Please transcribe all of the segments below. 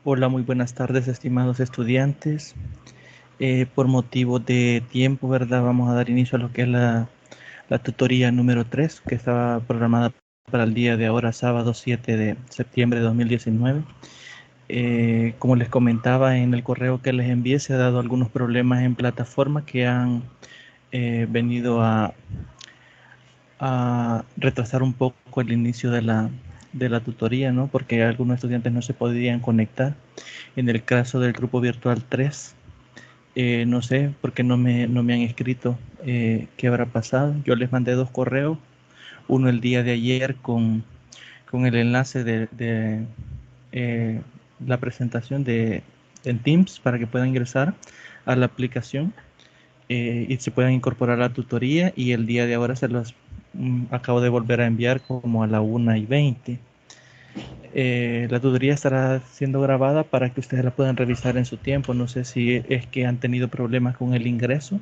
Hola, muy buenas tardes, estimados estudiantes. Por motivo de tiempo, ¿verdad? Vamos a dar inicio a lo que es la tutoría número 3, que estaba programada para el día de ahora, sábado 7 de septiembre de 2019. Como les comentaba en el correo que les envié, se han dado algunos problemas en plataforma que han venido a retrasar un poco el inicio de la tutoría, ¿no? Porque algunos estudiantes no se podían conectar. En el caso del grupo virtual 3, no sé por qué no me han escrito qué habrá pasado. Yo les mandé dos correos, uno el día de ayer con el enlace de eh, la presentación en Teams para que puedan ingresar a la aplicación y se puedan incorporar a la tutoría, y el día de ahora se los acabo de volver a enviar como a la 1:20. La tutoría estará siendo grabada para que ustedes la puedan revisar en su tiempo. No sé si es que han tenido problemas con el ingreso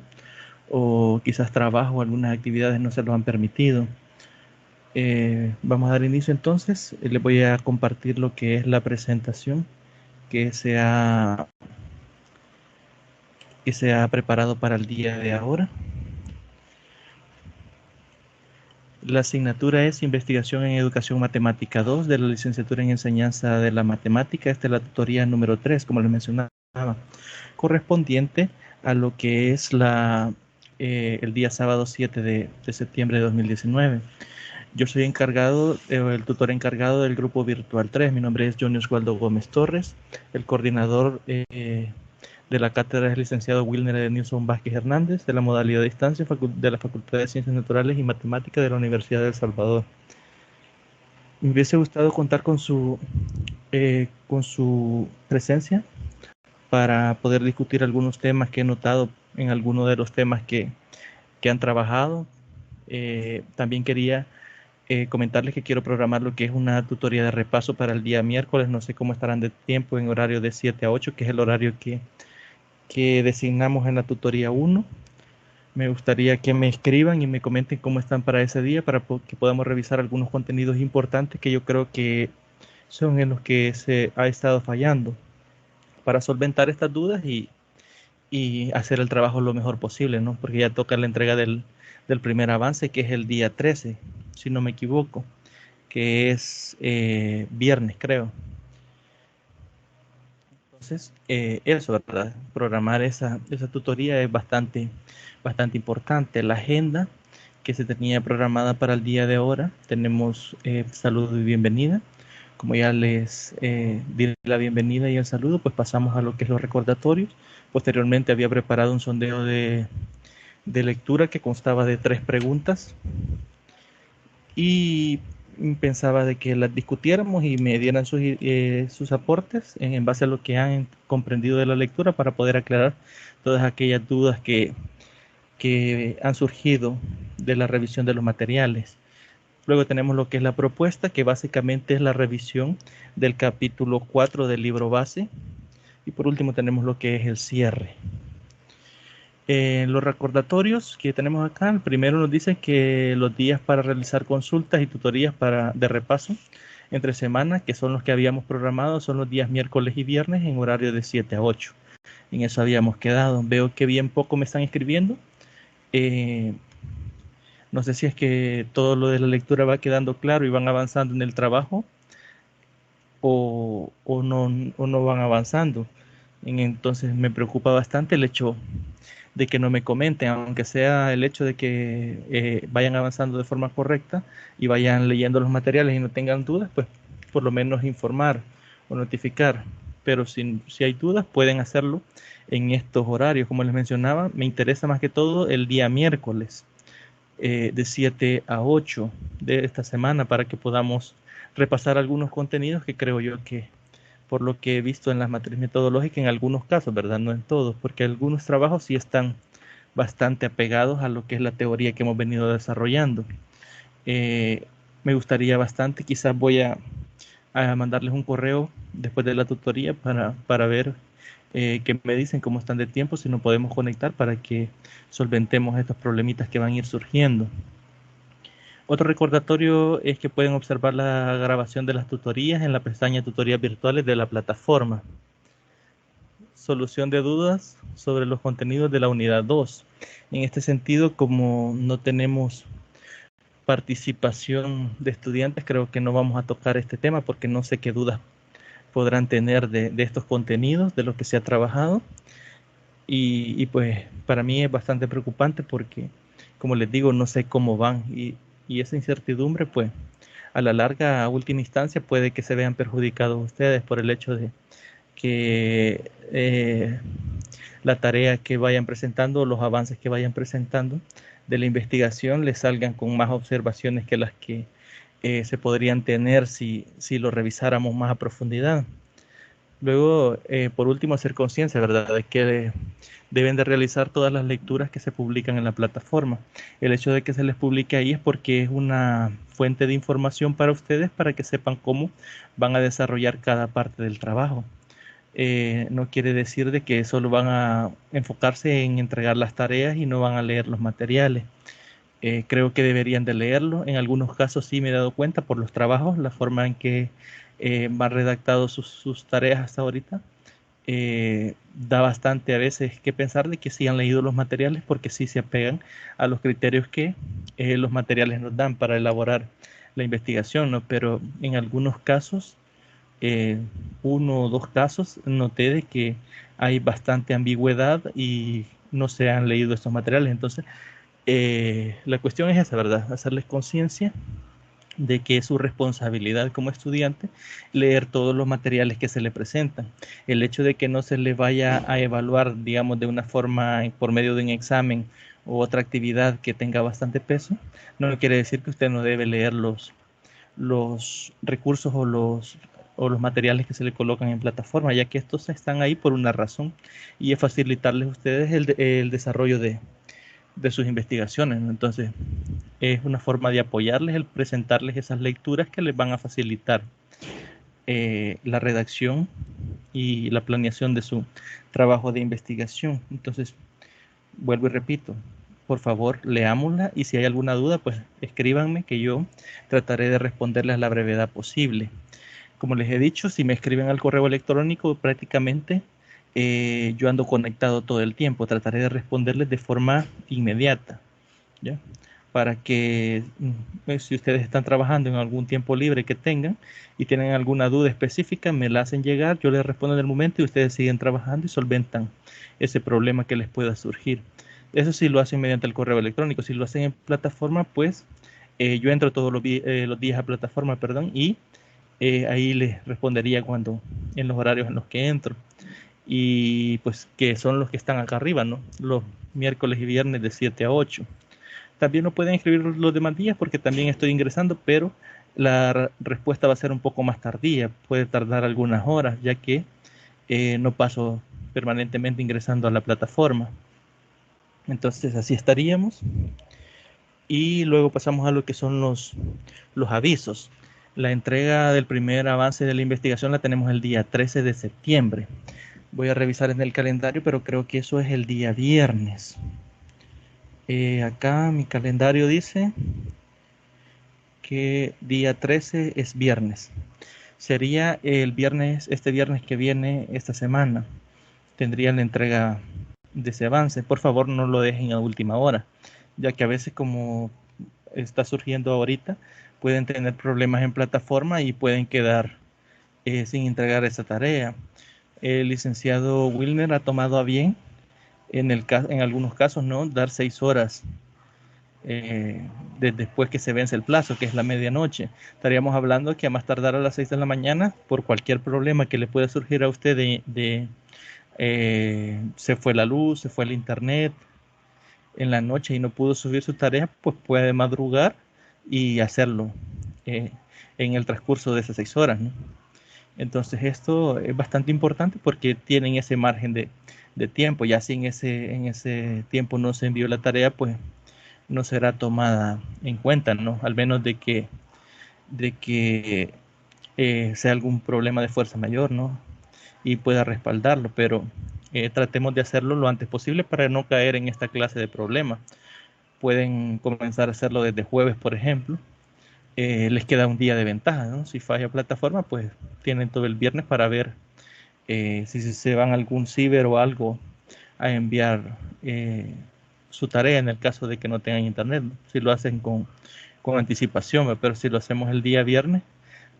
o quizás trabajo o algunas actividades no se lo han permitido. Vamos a dar inicio entonces. Les voy a compartir lo que es la presentación que se ha preparado para el día de ahora. La asignatura es Investigación en Educación Matemática 2 de la Licenciatura en Enseñanza de la Matemática. Esta es la tutoría número 3, como les mencionaba, correspondiente a lo que es el día sábado 7 de septiembre de 2019. Yo soy el tutor encargado del grupo virtual 3. Mi nombre es Johnny Oswaldo Gómez Torres. El coordinador de la cátedra es el licenciado Wilner Edenilson Vázquez Hernández, de la modalidad de distancia de la Facultad de Ciencias Naturales y Matemáticas de la Universidad de El Salvador. Me hubiese gustado contar con su presencia para poder discutir algunos temas que he notado en algunos de los temas que han trabajado. También quería comentarles que quiero programar lo que es una tutoría de repaso para el día miércoles. No sé cómo estarán de tiempo en horario de 7 a 8, que es el horario que designamos en la tutoría 1. Me gustaría que me escriban y me comenten cómo están para ese día, para que podamos revisar algunos contenidos importantes que yo creo que son en los que se ha estado fallando, para solventar estas dudas y hacer el trabajo lo mejor posible, ¿no? Porque ya toca la entrega del primer avance, que es el día 13, si no me equivoco, que es viernes, creo. Entonces, eso, ¿verdad? Programar esa tutoría es bastante importante. La agenda que se tenía programada para el día de ahora, tenemos saludo y bienvenida. Como ya les di la bienvenida y el saludo, pues pasamos a lo que es los recordatorios. Posteriormente había preparado un sondeo de lectura que constaba de 3 preguntas y pensaba de que las discutiéramos y me dieran sus aportes en base a lo que han comprendido de la lectura, para poder aclarar todas aquellas dudas que han surgido de la revisión de los materiales. Luego tenemos lo que es la propuesta, que básicamente es la revisión del capítulo 4 del libro base. Y por último tenemos lo que es el cierre. Los recordatorios que tenemos acá, el primero nos dice que los días para realizar consultas y tutorías de repaso entre semanas, que son los que habíamos programado, son los días miércoles y viernes en horario de 7 a 8. En eso habíamos quedado. Veo que bien poco me están escribiendo. Eh, no sé si es que todo lo de la lectura va quedando claro y van avanzando en el trabajo, o no van avanzando. Entonces me preocupa bastante el hecho de que no me comenten, aunque sea el hecho de que vayan avanzando de forma correcta y vayan leyendo los materiales y no tengan dudas, pues por lo menos informar o notificar. Pero si hay dudas, pueden hacerlo en estos horarios. Como les mencionaba, me interesa más que todo el día miércoles, de 7 a 8 de esta semana, para que podamos repasar algunos contenidos que creo yo que, por lo que he visto en las materias metodológicas, en algunos casos, ¿verdad? No en todos, porque algunos trabajos sí están bastante apegados a lo que es la teoría que hemos venido desarrollando. Eh, Me gustaría bastante, quizás voy a mandarles un correo después de la tutoría para ver qué me dicen, cómo están de tiempo, si nos podemos conectar para que solventemos estos problemitas que van a ir surgiendo. Otro recordatorio es que pueden observar la grabación de las tutorías en la pestaña Tutorías Virtuales de la plataforma. Solución de dudas sobre los contenidos de la unidad 2. En este sentido, como no tenemos participación de estudiantes, creo que no vamos a tocar este tema porque no sé qué dudas podrán tener de estos contenidos, de lo que se ha trabajado. Y pues para mí es bastante preocupante porque, como les digo, no sé cómo van y esa incertidumbre, pues a la larga, a última instancia, puede que se vean perjudicados ustedes por el hecho de que la tarea que vayan presentando, los avances que vayan presentando de la investigación les salgan con más observaciones que las que se podrían tener si lo revisáramos más a profundidad. Luego, por último, hacer conciencia, ¿verdad?, de que deben de realizar todas las lecturas que se publican en la plataforma. El hecho de que se les publique ahí es porque es una fuente de información para ustedes, para que sepan cómo van a desarrollar cada parte del trabajo. No quiere decir de que solo van a enfocarse en entregar las tareas y no van a leer los materiales. Creo que deberían de leerlo. En algunos casos sí me he dado cuenta por los trabajos, la forma en que van redactados sus tareas hasta ahorita. Da bastante a veces que pensar de que sí han leído los materiales porque sí se apegan a los criterios que los materiales nos dan para elaborar la investigación, ¿no? Pero en algunos casos, uno o dos casos, noté de que hay bastante ambigüedad y no se han leído estos materiales. Entonces, la cuestión es esa, ¿verdad? Hacerles conciencia de que es su responsabilidad como estudiante leer todos los materiales que se le presentan. El hecho de que no se le vaya a evaluar, digamos, de una forma por medio de un examen u otra actividad que tenga bastante peso, no quiere decir que usted no debe leer los recursos o los materiales que se le colocan en plataforma, ya que estos están ahí por una razón y es facilitarles a ustedes el desarrollo de sus investigaciones, ¿no? Entonces, es una forma de apoyarles, el presentarles esas lecturas que les van a facilitar la redacción y la planeación de su trabajo de investigación. Entonces, vuelvo y repito, por favor, leámosla y si hay alguna duda, pues escríbanme que yo trataré de responderles a la brevedad posible. Como les he dicho, si me escriben al correo electrónico, prácticamente yo ando conectado todo el tiempo. Trataré de responderles de forma inmediata, ¿ya? Para que si ustedes están trabajando en algún tiempo libre que tengan y tienen alguna duda específica, me la hacen llegar, yo les respondo en el momento y ustedes siguen trabajando y solventan ese problema que les pueda surgir. Eso sí lo hacen mediante el correo electrónico. Si lo hacen en plataforma, pues yo entro todos los días a plataforma, perdón, y ahí les respondería cuando en los horarios en los que entro. Y pues que son los que están acá arriba, ¿no? Los miércoles y viernes de 7 a 8. También no pueden escribir los demás días porque también estoy ingresando, pero la respuesta va a ser un poco más tardía. Puede tardar algunas horas, ya que no paso permanentemente ingresando a la plataforma. Entonces así estaríamos. Y luego pasamos a lo que son los avisos. La entrega del primer avance de la investigación la tenemos el día 13 de septiembre. Voy a revisar en el calendario, pero creo que eso es el día viernes. Acá mi calendario dice que día 13 es viernes. Sería el viernes, este viernes que viene, esta semana. Tendrían la entrega de ese avance. Por favor, no lo dejen a última hora, ya que a veces, como está surgiendo ahorita, pueden tener problemas en plataforma y pueden quedar sin entregar esa tarea. El licenciado Wilner ha tomado a bien, en algunos casos, ¿no?, dar 6 horas después que se vence el plazo, que es la medianoche. Estaríamos hablando que a más tardar a las 6 de la mañana, por cualquier problema que le pueda surgir a usted se fue la luz, se fue el internet en la noche y no pudo subir su tarea, pues puede madrugar y hacerlo en el transcurso de esas 6 horas, ¿no? Entonces esto es bastante importante porque tienen ese margen de tiempo. Ya si en ese tiempo no se envió la tarea, pues no será tomada en cuenta, ¿no? Al menos de que sea algún problema de fuerza mayor, ¿no? Y pueda respaldarlo, pero tratemos de hacerlo lo antes posible para no caer en esta clase de problemas. pueden comenzar a hacerlo desde jueves, por ejemplo. Les queda un día de ventaja, ¿no? Si falla plataforma, pues tienen todo el viernes para ver si se van a algún ciber o algo a enviar su tarea en el caso de que no tengan internet, ¿no? Si lo hacen con anticipación, pero si lo hacemos el día viernes,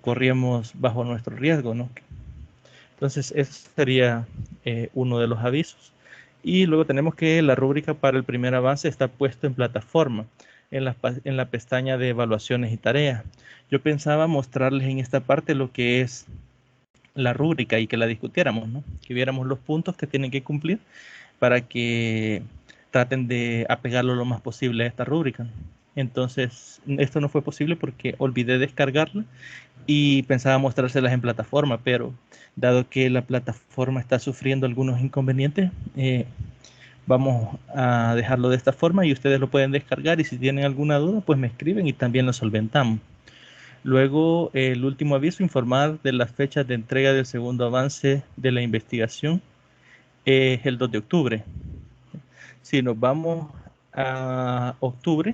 corríamos bajo nuestro riesgo, ¿no? Entonces, ese sería uno de los avisos. Y luego tenemos que la rúbrica para el primer avance está puesto en plataforma, en la pestaña de evaluaciones y tareas. Yo pensaba mostrarles en esta parte lo que es la rúbrica y que la discutiéramos, ¿no? Que viéramos los puntos que tienen que cumplir para que traten de apegarlo lo más posible a esta rúbrica. Entonces, esto no fue posible porque olvidé descargarla y pensaba mostrárselas en plataforma, pero dado que la plataforma está sufriendo algunos inconvenientes, vamos a dejarlo de esta forma y ustedes lo pueden descargar, y si tienen alguna duda, pues me escriben y también lo solventamos. Luego, el último aviso, informar de las fechas de entrega del segundo avance de la investigación es el 2 de octubre. Si nos vamos a octubre,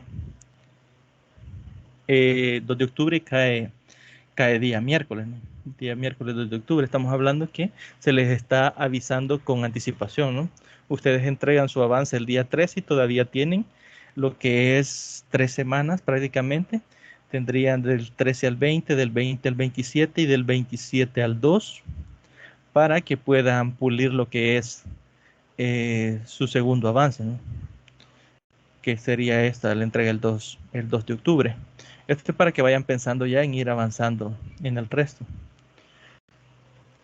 2 de octubre cae día miércoles, ¿no? Día miércoles 2 de octubre. Estamos hablando que se les está avisando con anticipación, ¿no? Ustedes entregan su avance el día 3 y todavía tienen lo que es 3 semanas prácticamente. Tendrían del 13 al 20, del 20 al 27 y del 27 al 2 para que puedan pulir lo que es su segundo avance, ¿no? Que sería esta, la entrega el 2 de octubre. Esto es para que vayan pensando ya en ir avanzando en el resto.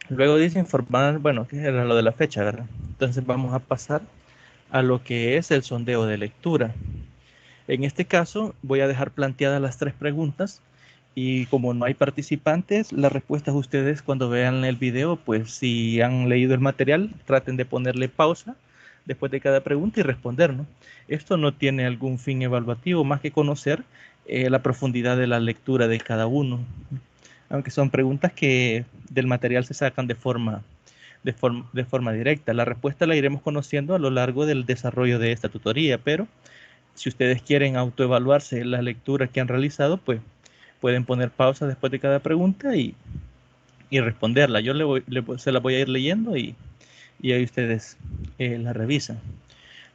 Luego dice informar, bueno, que era lo de la fecha, ¿verdad? Entonces vamos a pasar a lo que es el sondeo de lectura. En este caso voy a dejar planteadas las 3 preguntas y como no hay participantes, las respuestas ustedes cuando vean el video, pues si han leído el material, traten de ponerle pausa después de cada pregunta y responder, ¿no? Esto no tiene algún fin evaluativo más que conocer la profundidad de la lectura de cada uno, aunque son preguntas que del material se sacan de forma directa. La respuesta la iremos conociendo a lo largo del desarrollo de esta tutoría, pero si ustedes quieren autoevaluarse la lectura que han realizado, pues pueden poner pausa después de cada pregunta y responderla. Yo se la voy a ir leyendo y ahí ustedes la revisan.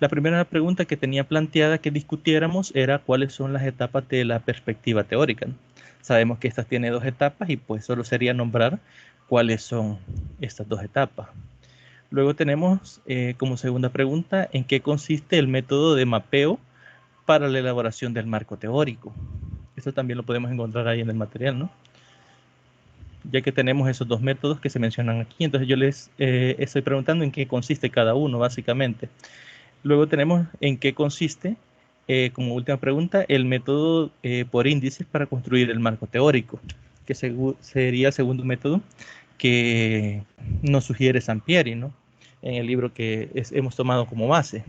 La primera pregunta que tenía planteada que discutiéramos era cuáles son las etapas de la perspectiva teórica, ¿no? Sabemos que esta tiene 2 etapas y pues solo sería nombrar cuáles son estas 2 etapas. Luego tenemos como segunda pregunta en qué consiste el método de mapeo para la elaboración del marco teórico. Esto también lo podemos encontrar ahí en el material, ¿no? Ya que tenemos esos 2 métodos que se mencionan aquí, entonces yo les estoy preguntando en qué consiste cada uno, básicamente. Luego tenemos en qué consiste, como última pregunta, el método por índices para construir el marco teórico, que sería el segundo método que nos sugiere Sampieri, ¿no? En el libro que hemos tomado como base.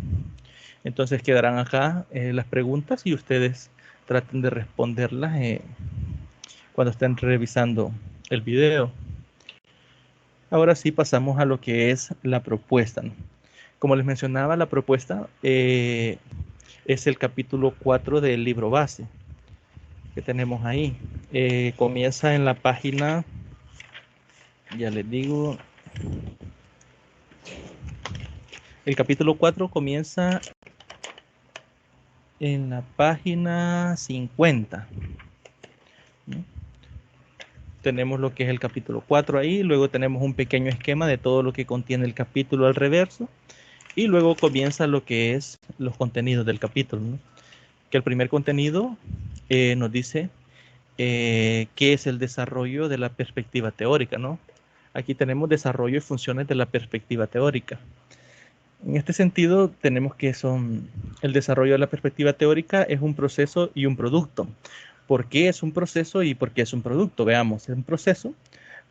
Entonces quedarán acá las preguntas y ustedes traten de responderlas cuando estén revisando el video. Ahora sí pasamos a lo que es la propuesta, ¿no? Como les mencionaba, la propuesta es el capítulo 4 del libro base que tenemos ahí. Comienza en la página, ya les digo, el capítulo 4 comienza en la página 50. ¿No? Tenemos lo que es el capítulo 4 ahí, luego tenemos un pequeño esquema de todo lo que contiene el capítulo al reverso, y luego comienza lo que es los contenidos del capítulo, ¿no? Que el primer contenido nos dice qué es el desarrollo de la perspectiva teórica, ¿no? Aquí tenemos desarrollo y funciones de la perspectiva teórica. En este sentido, tenemos que el desarrollo de la perspectiva teórica es un proceso y un producto. ¿Por qué es un proceso y por qué es un producto? Veamos, es un proceso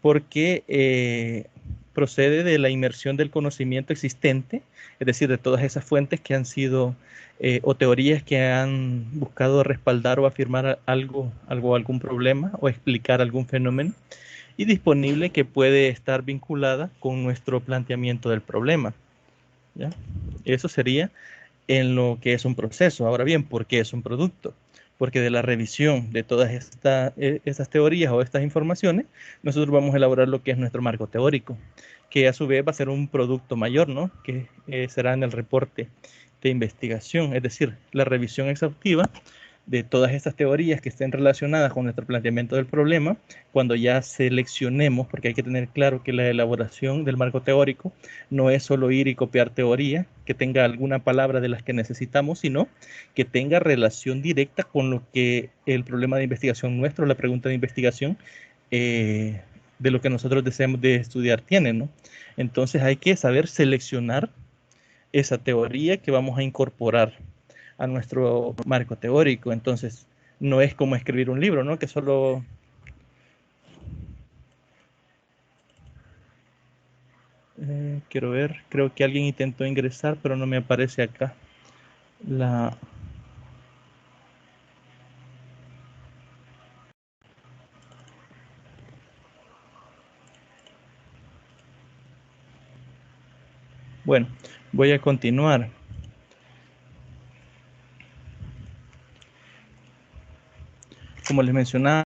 porque procede de la inmersión del conocimiento existente, es decir, de todas esas fuentes que han sido o teorías que han buscado respaldar o afirmar algún problema o explicar algún fenómeno, y disponible que puede estar vinculada con nuestro planteamiento del problema, ¿ya? Eso sería en lo que es un proceso. Ahora bien, ¿por qué es un producto? Porque de la revisión de todas estas teorías o estas informaciones, nosotros vamos a elaborar lo que es nuestro marco teórico, que a su vez va a ser un producto mayor, ¿no? Que será en el reporte de investigación, es decir, la revisión exhaustiva de todas estas teorías que estén relacionadas con nuestro planteamiento del problema, cuando ya seleccionemos, porque hay que tener claro que la elaboración del marco teórico no es solo ir y copiar teoría, que tenga alguna palabra de las que necesitamos, sino que tenga relación directa con lo que el problema de investigación nuestro, la pregunta de investigación, de lo que nosotros deseamos de estudiar tiene, ¿no? Entonces hay que saber seleccionar esa teoría que vamos a incorporar a nuestro marco teórico. Entonces, no es como escribir un libro, ¿no? Que solo... quiero ver, creo que alguien intentó ingresar, pero no me aparece acá la... Bueno, voy a continuar. Como les mencionaba,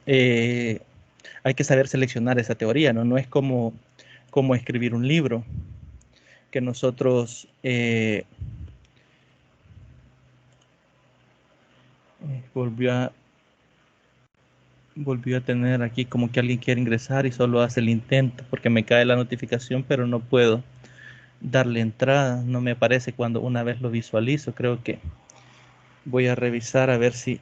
hay que saber seleccionar esa teoría, ¿no? No es como escribir un libro, que nosotros volvió a, volvió a tener aquí como que alguien quiere ingresar y solo hace el intento, porque me cae la notificación, pero no puedo darle entrada, no me aparece cuando una vez lo visualizo. Creo que voy a revisar a ver si...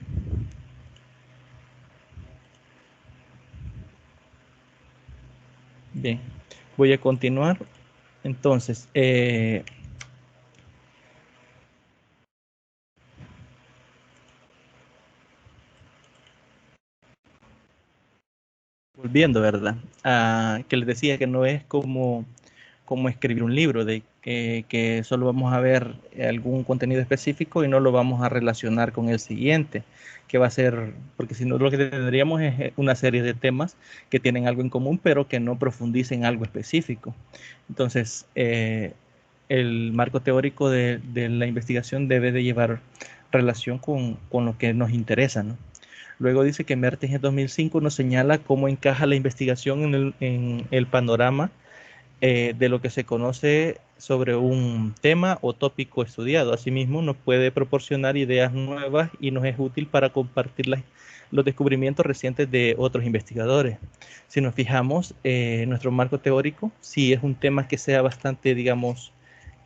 Bien, voy a continuar. Entonces, volviendo, ¿verdad? Que les decía que no es como escribir un libro, de que solo vamos a ver algún contenido específico y no lo vamos a relacionar con el siguiente, que va a ser, porque si no lo que tendríamos es una serie de temas que tienen algo en común, pero que no profundicen en algo específico. Entonces, el marco teórico de la investigación debe de llevar relación con lo que nos interesa, ¿no? Luego dice que Mertens en 2005 nos señala cómo encaja la investigación en el panorama de lo que se conoce sobre un tema o tópico estudiado. Asimismo, nos puede proporcionar ideas nuevas y nos es útil para compartir los descubrimientos recientes de otros investigadores. Si nos fijamos, nuestro marco teórico, si es un tema que sea bastante, digamos,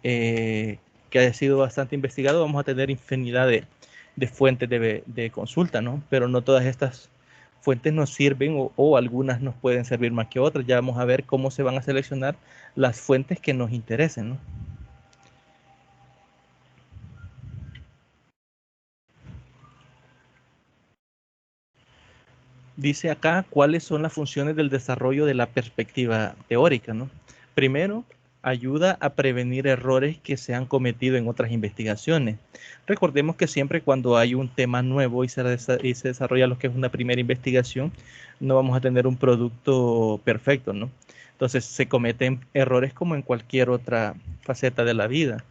que haya sido bastante investigado, vamos a tener infinidad de fuentes de consulta, ¿no? Pero no todas estas fuentes nos sirven o algunas nos pueden servir más que otras. Ya vamos a ver cómo se van a seleccionar las fuentes que nos interesen, ¿no? Dice acá cuáles son las funciones del desarrollo de la perspectiva teórica, ¿no? Primero, ayuda a prevenir errores que se han cometido en otras investigaciones. Recordemos que siempre cuando hay un tema nuevo y se desarrolla lo que es una primera investigación, no vamos a tener un producto perfecto, ¿no? Entonces se cometen errores como en cualquier otra faceta de la vida.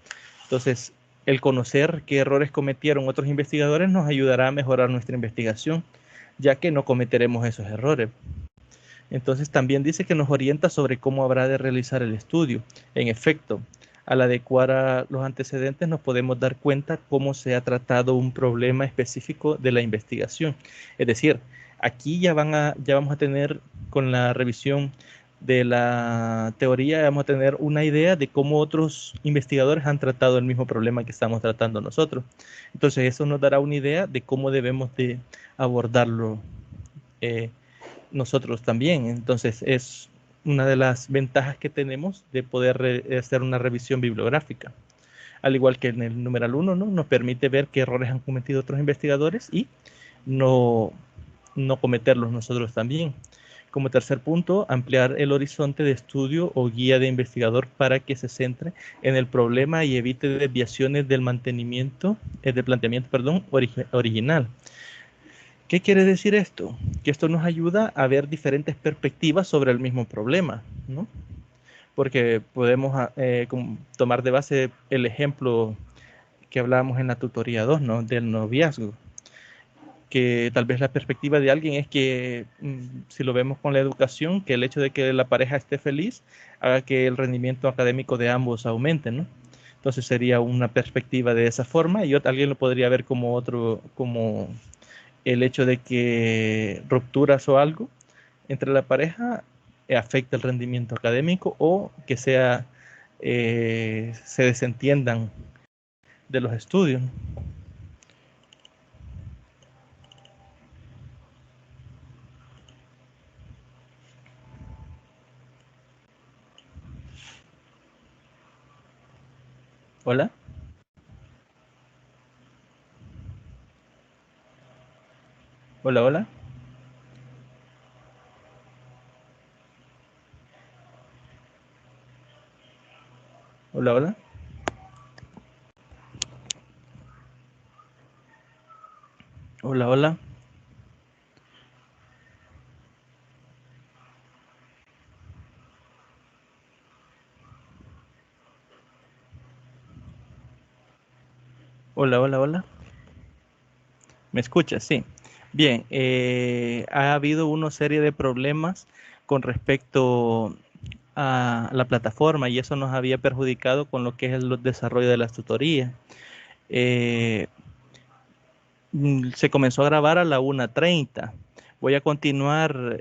Entonces, el conocer qué errores cometieron otros investigadores nos ayudará a mejorar nuestra investigación, ya que no cometeremos esos errores. Entonces también dice que nos orienta sobre cómo habrá de realizar el estudio. En efecto, al adecuar a los antecedentes nos podemos dar cuenta cómo se ha tratado un problema específico de la investigación. Es decir, aquí ya vamos a tener con la revisión de la teoría, vamos a tener una idea de cómo otros investigadores han tratado el mismo problema que estamos tratando nosotros. Entonces eso nos dará una idea de cómo debemos de abordarlo nosotros también. Entonces es una de las ventajas que tenemos de poder hacer una revisión bibliográfica. Al igual que en el numeral 1, ¿no? Nos permite ver qué errores han cometido otros investigadores y no, no cometerlos nosotros también. Como tercer punto, ampliar el horizonte de estudio o guía de investigador para que se centre en el problema y evite desviaciones del del planteamiento, perdón, original. ¿Qué quiere decir esto? Que esto nos ayuda a ver diferentes perspectivas sobre el mismo problema, ¿no? Porque podemos tomar de base el ejemplo que hablábamos en la tutoría 2, ¿no? Del noviazgo. Que tal vez la perspectiva de alguien es que, si lo vemos con la educación, que el hecho de que la pareja esté feliz haga que el rendimiento académico de ambos aumente, ¿no? Entonces sería una perspectiva de esa forma y alguien lo podría ver como otro, como el hecho de que rupturas o algo entre la pareja afecta el rendimiento académico o que se desentiendan de los estudios. Hola, hola, hola, hola, hola, hola, hola, hola, hola, hola. ¿Me escuchas? Sí. Bien, ha habido una serie de problemas con respecto a la plataforma y eso nos había perjudicado con lo que es el desarrollo de las tutorías. Eh, Se comenzó a grabar a la 1:30. Voy a continuar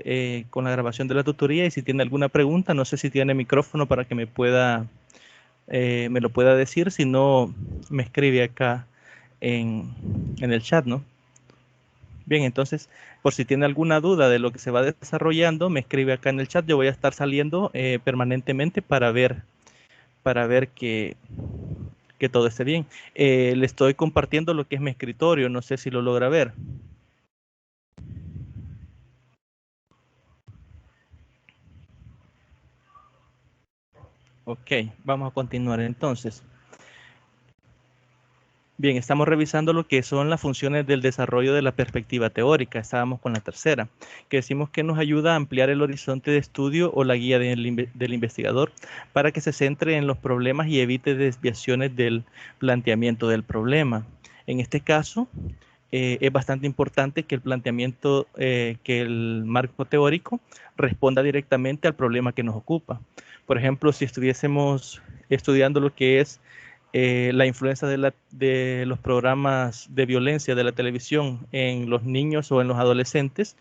con la grabación de la tutoría y si tiene alguna pregunta, no sé si tiene micrófono para que me lo pueda decir, si no, me escribe acá en el chat, ¿no? Bien, entonces, por si tiene alguna duda de lo que se va desarrollando, me escribe acá en el chat. Yo voy a estar saliendo permanentemente para ver que todo esté bien. Le estoy compartiendo lo que es mi escritorio, no sé si lo logra ver. Ok, vamos a continuar entonces. Bien, estamos revisando lo que son las funciones del desarrollo de la perspectiva teórica. Estábamos con la tercera, que decimos que nos ayuda a ampliar el horizonte de estudio o la guía del investigador para que se centre en los problemas y evite desviaciones del planteamiento del problema. En este caso, es bastante importante que el planteamiento, que el marco teórico responda directamente al problema que nos ocupa. Por ejemplo, si estuviésemos estudiando lo que es la influencia de los programas de violencia de la televisión en los niños o en los adolescentes,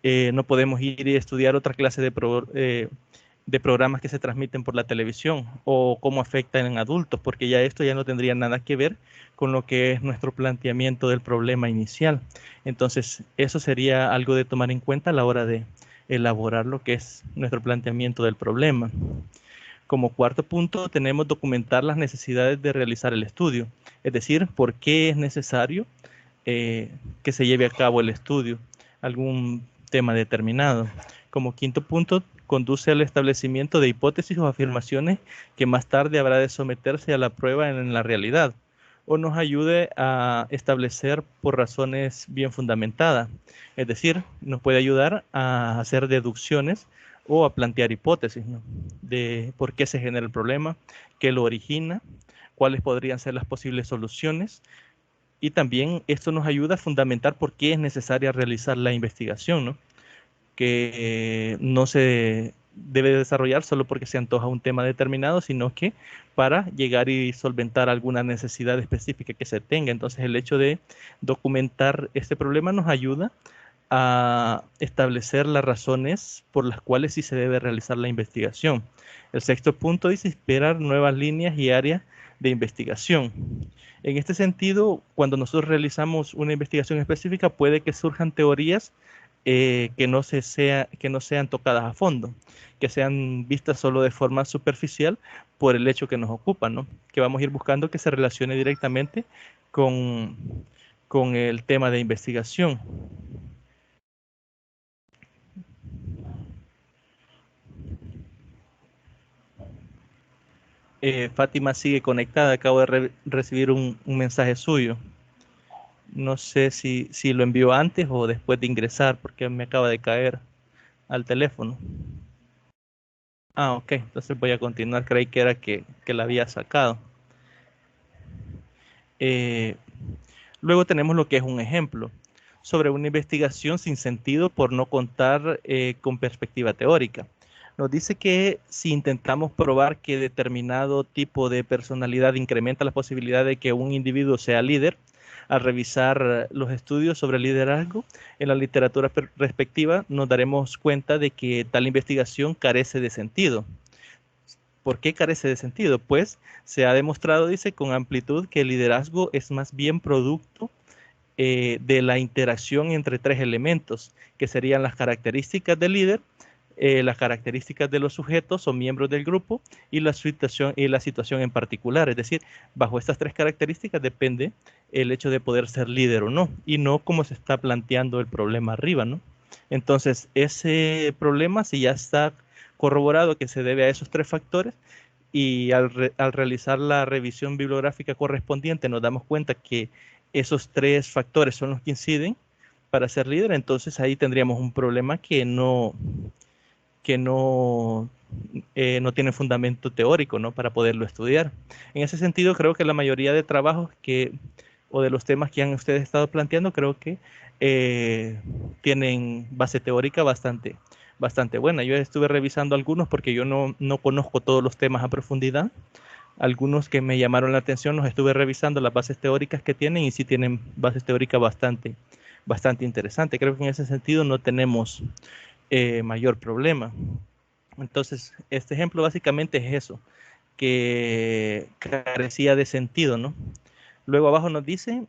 no podemos ir y estudiar otra clase de programas que se transmiten por la televisión o cómo afectan en adultos, porque ya esto ya no tendría nada que ver con lo que es nuestro planteamiento del problema inicial. Entonces, eso sería algo de tomar en cuenta a la hora de elaborar lo que es nuestro planteamiento del problema. Como cuarto punto, tenemos documentar las necesidades de realizar el estudio, es decir, por qué es necesario que se lleve a cabo el estudio, algún tema determinado. Como quinto punto, conduce al establecimiento de hipótesis o afirmaciones que más tarde habrá de someterse a la prueba en la realidad, o nos ayude a establecer por razones bien fundamentadas. Es decir, nos puede ayudar a hacer deducciones o a plantear hipótesis, ¿no? De por qué se genera el problema, qué lo origina, cuáles podrían ser las posibles soluciones y también esto nos ayuda a fundamentar por qué es necesaria realizar la investigación, ¿no? Que no se debe desarrollar solo porque se antoja un tema determinado, sino que para llegar y solventar alguna necesidad específica que se tenga. Entonces el hecho de documentar este problema nos ayuda a establecer las razones por las cuales sí se debe realizar la investigación. El sexto punto dice esperar nuevas líneas y áreas de investigación. En este sentido, cuando nosotros realizamos una investigación específica, puede que surjan teorías que no sean tocadas a fondo, que sean vistas solo de forma superficial por el hecho que nos ocupa, ¿no? Que vamos a ir buscando que se relacione directamente con, con el tema de investigación. Fátima sigue conectada, acabo de recibir un mensaje suyo. No sé si lo envió antes o después de ingresar, porque me acaba de caer al teléfono. Ah, ok, entonces voy a continuar. Creí que era que la había sacado. Eh, Luego tenemos lo que es un ejemplo sobre una investigación sin sentido por no contar con perspectiva teórica. Nos dice que si intentamos probar que determinado tipo de personalidad incrementa la posibilidad de que un individuo sea líder, al revisar los estudios sobre liderazgo en la literatura respectiva, nos daremos cuenta de que tal investigación carece de sentido. ¿Por qué carece de sentido? Pues se ha demostrado, dice, con amplitud que el liderazgo es más bien producto de la interacción entre tres elementos, que serían las características del líder, las características de los sujetos o miembros del grupo y la situación en particular. Es decir, bajo estas tres características depende el hecho de poder ser líder o no, y no como se está planteando el problema arriba, ¿no? Entonces, ese problema, si ya está corroborado que se debe a esos tres factores, y al realizar la revisión bibliográfica correspondiente nos damos cuenta que esos tres factores son los que inciden para ser líder, entonces ahí tendríamos un problema que no tiene fundamento teórico, ¿no? Para poderlo estudiar. En ese sentido, creo que la mayoría de trabajos o de los temas que han ustedes estado planteando, creo que tienen base teórica bastante buena. Yo estuve revisando algunos porque yo no conozco todos los temas a profundidad. Algunos que me llamaron la atención los estuve revisando las bases teóricas que tienen y sí tienen bases teóricas bastante interesantes. Creo que en ese sentido no tenemos mayor problema. Entonces, este ejemplo básicamente es eso, que carecía de sentido, ¿no? Luego abajo nos dice,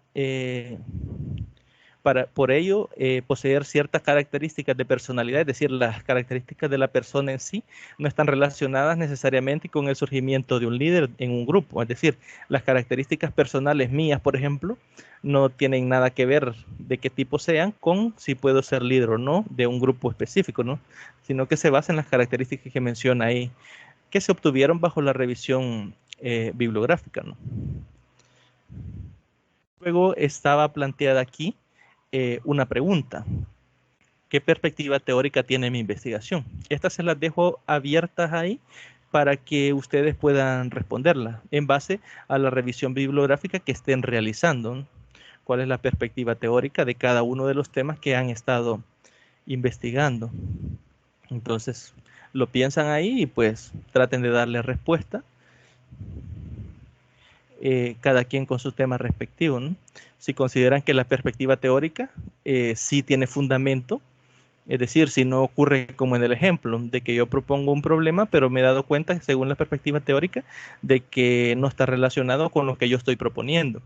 por ello, poseer ciertas características de personalidad, es decir, las características de la persona en sí, no están relacionadas necesariamente con el surgimiento de un líder en un grupo. Es decir, las características personales mías, por ejemplo, no tienen nada que ver de qué tipo sean con si puedo ser líder o no de un grupo específico, ¿no? Sino que se basa en las características que menciona ahí, que se obtuvieron bajo la revisión bibliográfica, ¿no? Luego estaba planteada aquí una pregunta. ¿Qué perspectiva teórica tiene mi investigación? Estas se las dejo abiertas ahí para que ustedes puedan responderla en base a la revisión bibliográfica que estén realizando, ¿no? ¿Cuál es la perspectiva teórica de cada uno de los temas que han estado investigando? Entonces, lo piensan ahí y pues traten de darle respuesta, cada quien con su tema respectivo, ¿no? Si consideran que la perspectiva teórica sí tiene fundamento, es decir, si no ocurre como en el ejemplo, de que yo propongo un problema, pero me he dado cuenta, según la perspectiva teórica, de que no está relacionado con lo que yo estoy proponiendo.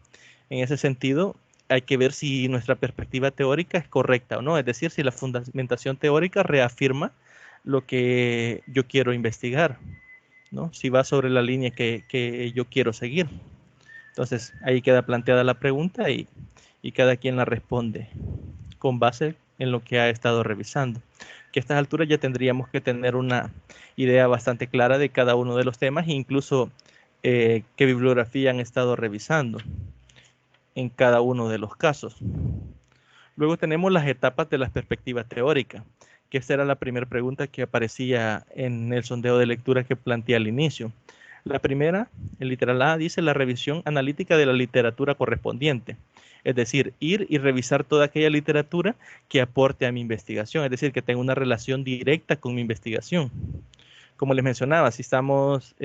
En ese sentido, hay que ver si nuestra perspectiva teórica es correcta o no, es decir, si la fundamentación teórica reafirma lo que yo quiero investigar, ¿no? Si va sobre la línea que yo quiero seguir. Entonces, ahí queda planteada la pregunta y cada quien la responde con base en lo que ha estado revisando. Que a estas alturas ya tendríamos que tener una idea bastante clara de cada uno de los temas e incluso qué bibliografía han estado revisando en cada uno de los casos. Luego tenemos las etapas de la perspectiva teórica, que esta era la primera pregunta que aparecía en el sondeo de lectura que planteé al inicio. La primera, el literal A, dice la revisión analítica de la literatura correspondiente. Es decir, ir y revisar toda aquella literatura que aporte a mi investigación, es decir, que tenga una relación directa con mi investigación. Como les mencionaba, si estamos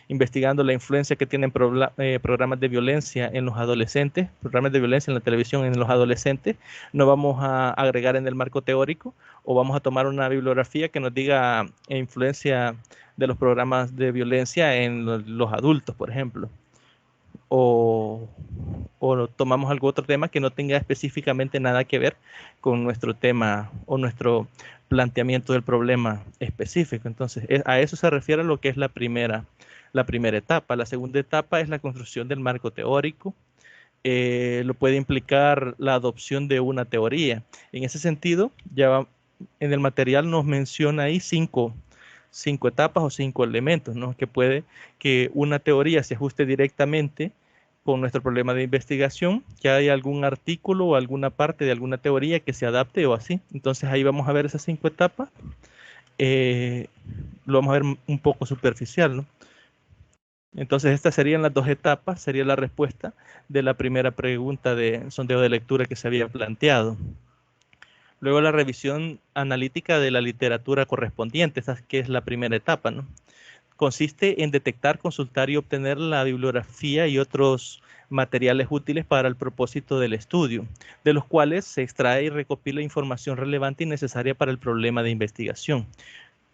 investigando la influencia que tienen programas de violencia en los adolescentes, programas de violencia en la televisión en los adolescentes, no vamos a agregar en el marco teórico o vamos a tomar una bibliografía que nos diga influencia de los programas de violencia en los adultos, por ejemplo. O, o tomamos algún otro tema que no tenga específicamente nada que ver con nuestro tema o nuestro planteamiento del problema específico. Entonces, a eso se refiere lo que es la primera etapa. La segunda etapa es la construcción del marco teórico. Lo puede implicar la adopción de una teoría. En ese sentido, en el material nos menciona ahí cinco etapas o 5 elementos, ¿no? Que puede que una teoría se ajuste directamente con nuestro problema de investigación, que hay algún artículo o alguna parte de alguna teoría que se adapte o así. Entonces ahí vamos a ver esas 5 etapas. Lo vamos a ver un poco superficial, ¿no? Entonces estas serían las dos etapas, sería la respuesta de la primera pregunta de sondeo de lectura que se había planteado. Luego la revisión analítica de la literatura correspondiente, esa que es la primera etapa, ¿no? Consiste en detectar, consultar y obtener la bibliografía y otros materiales útiles para el propósito del estudio, de los cuales se extrae y recopila información relevante y necesaria para el problema de investigación.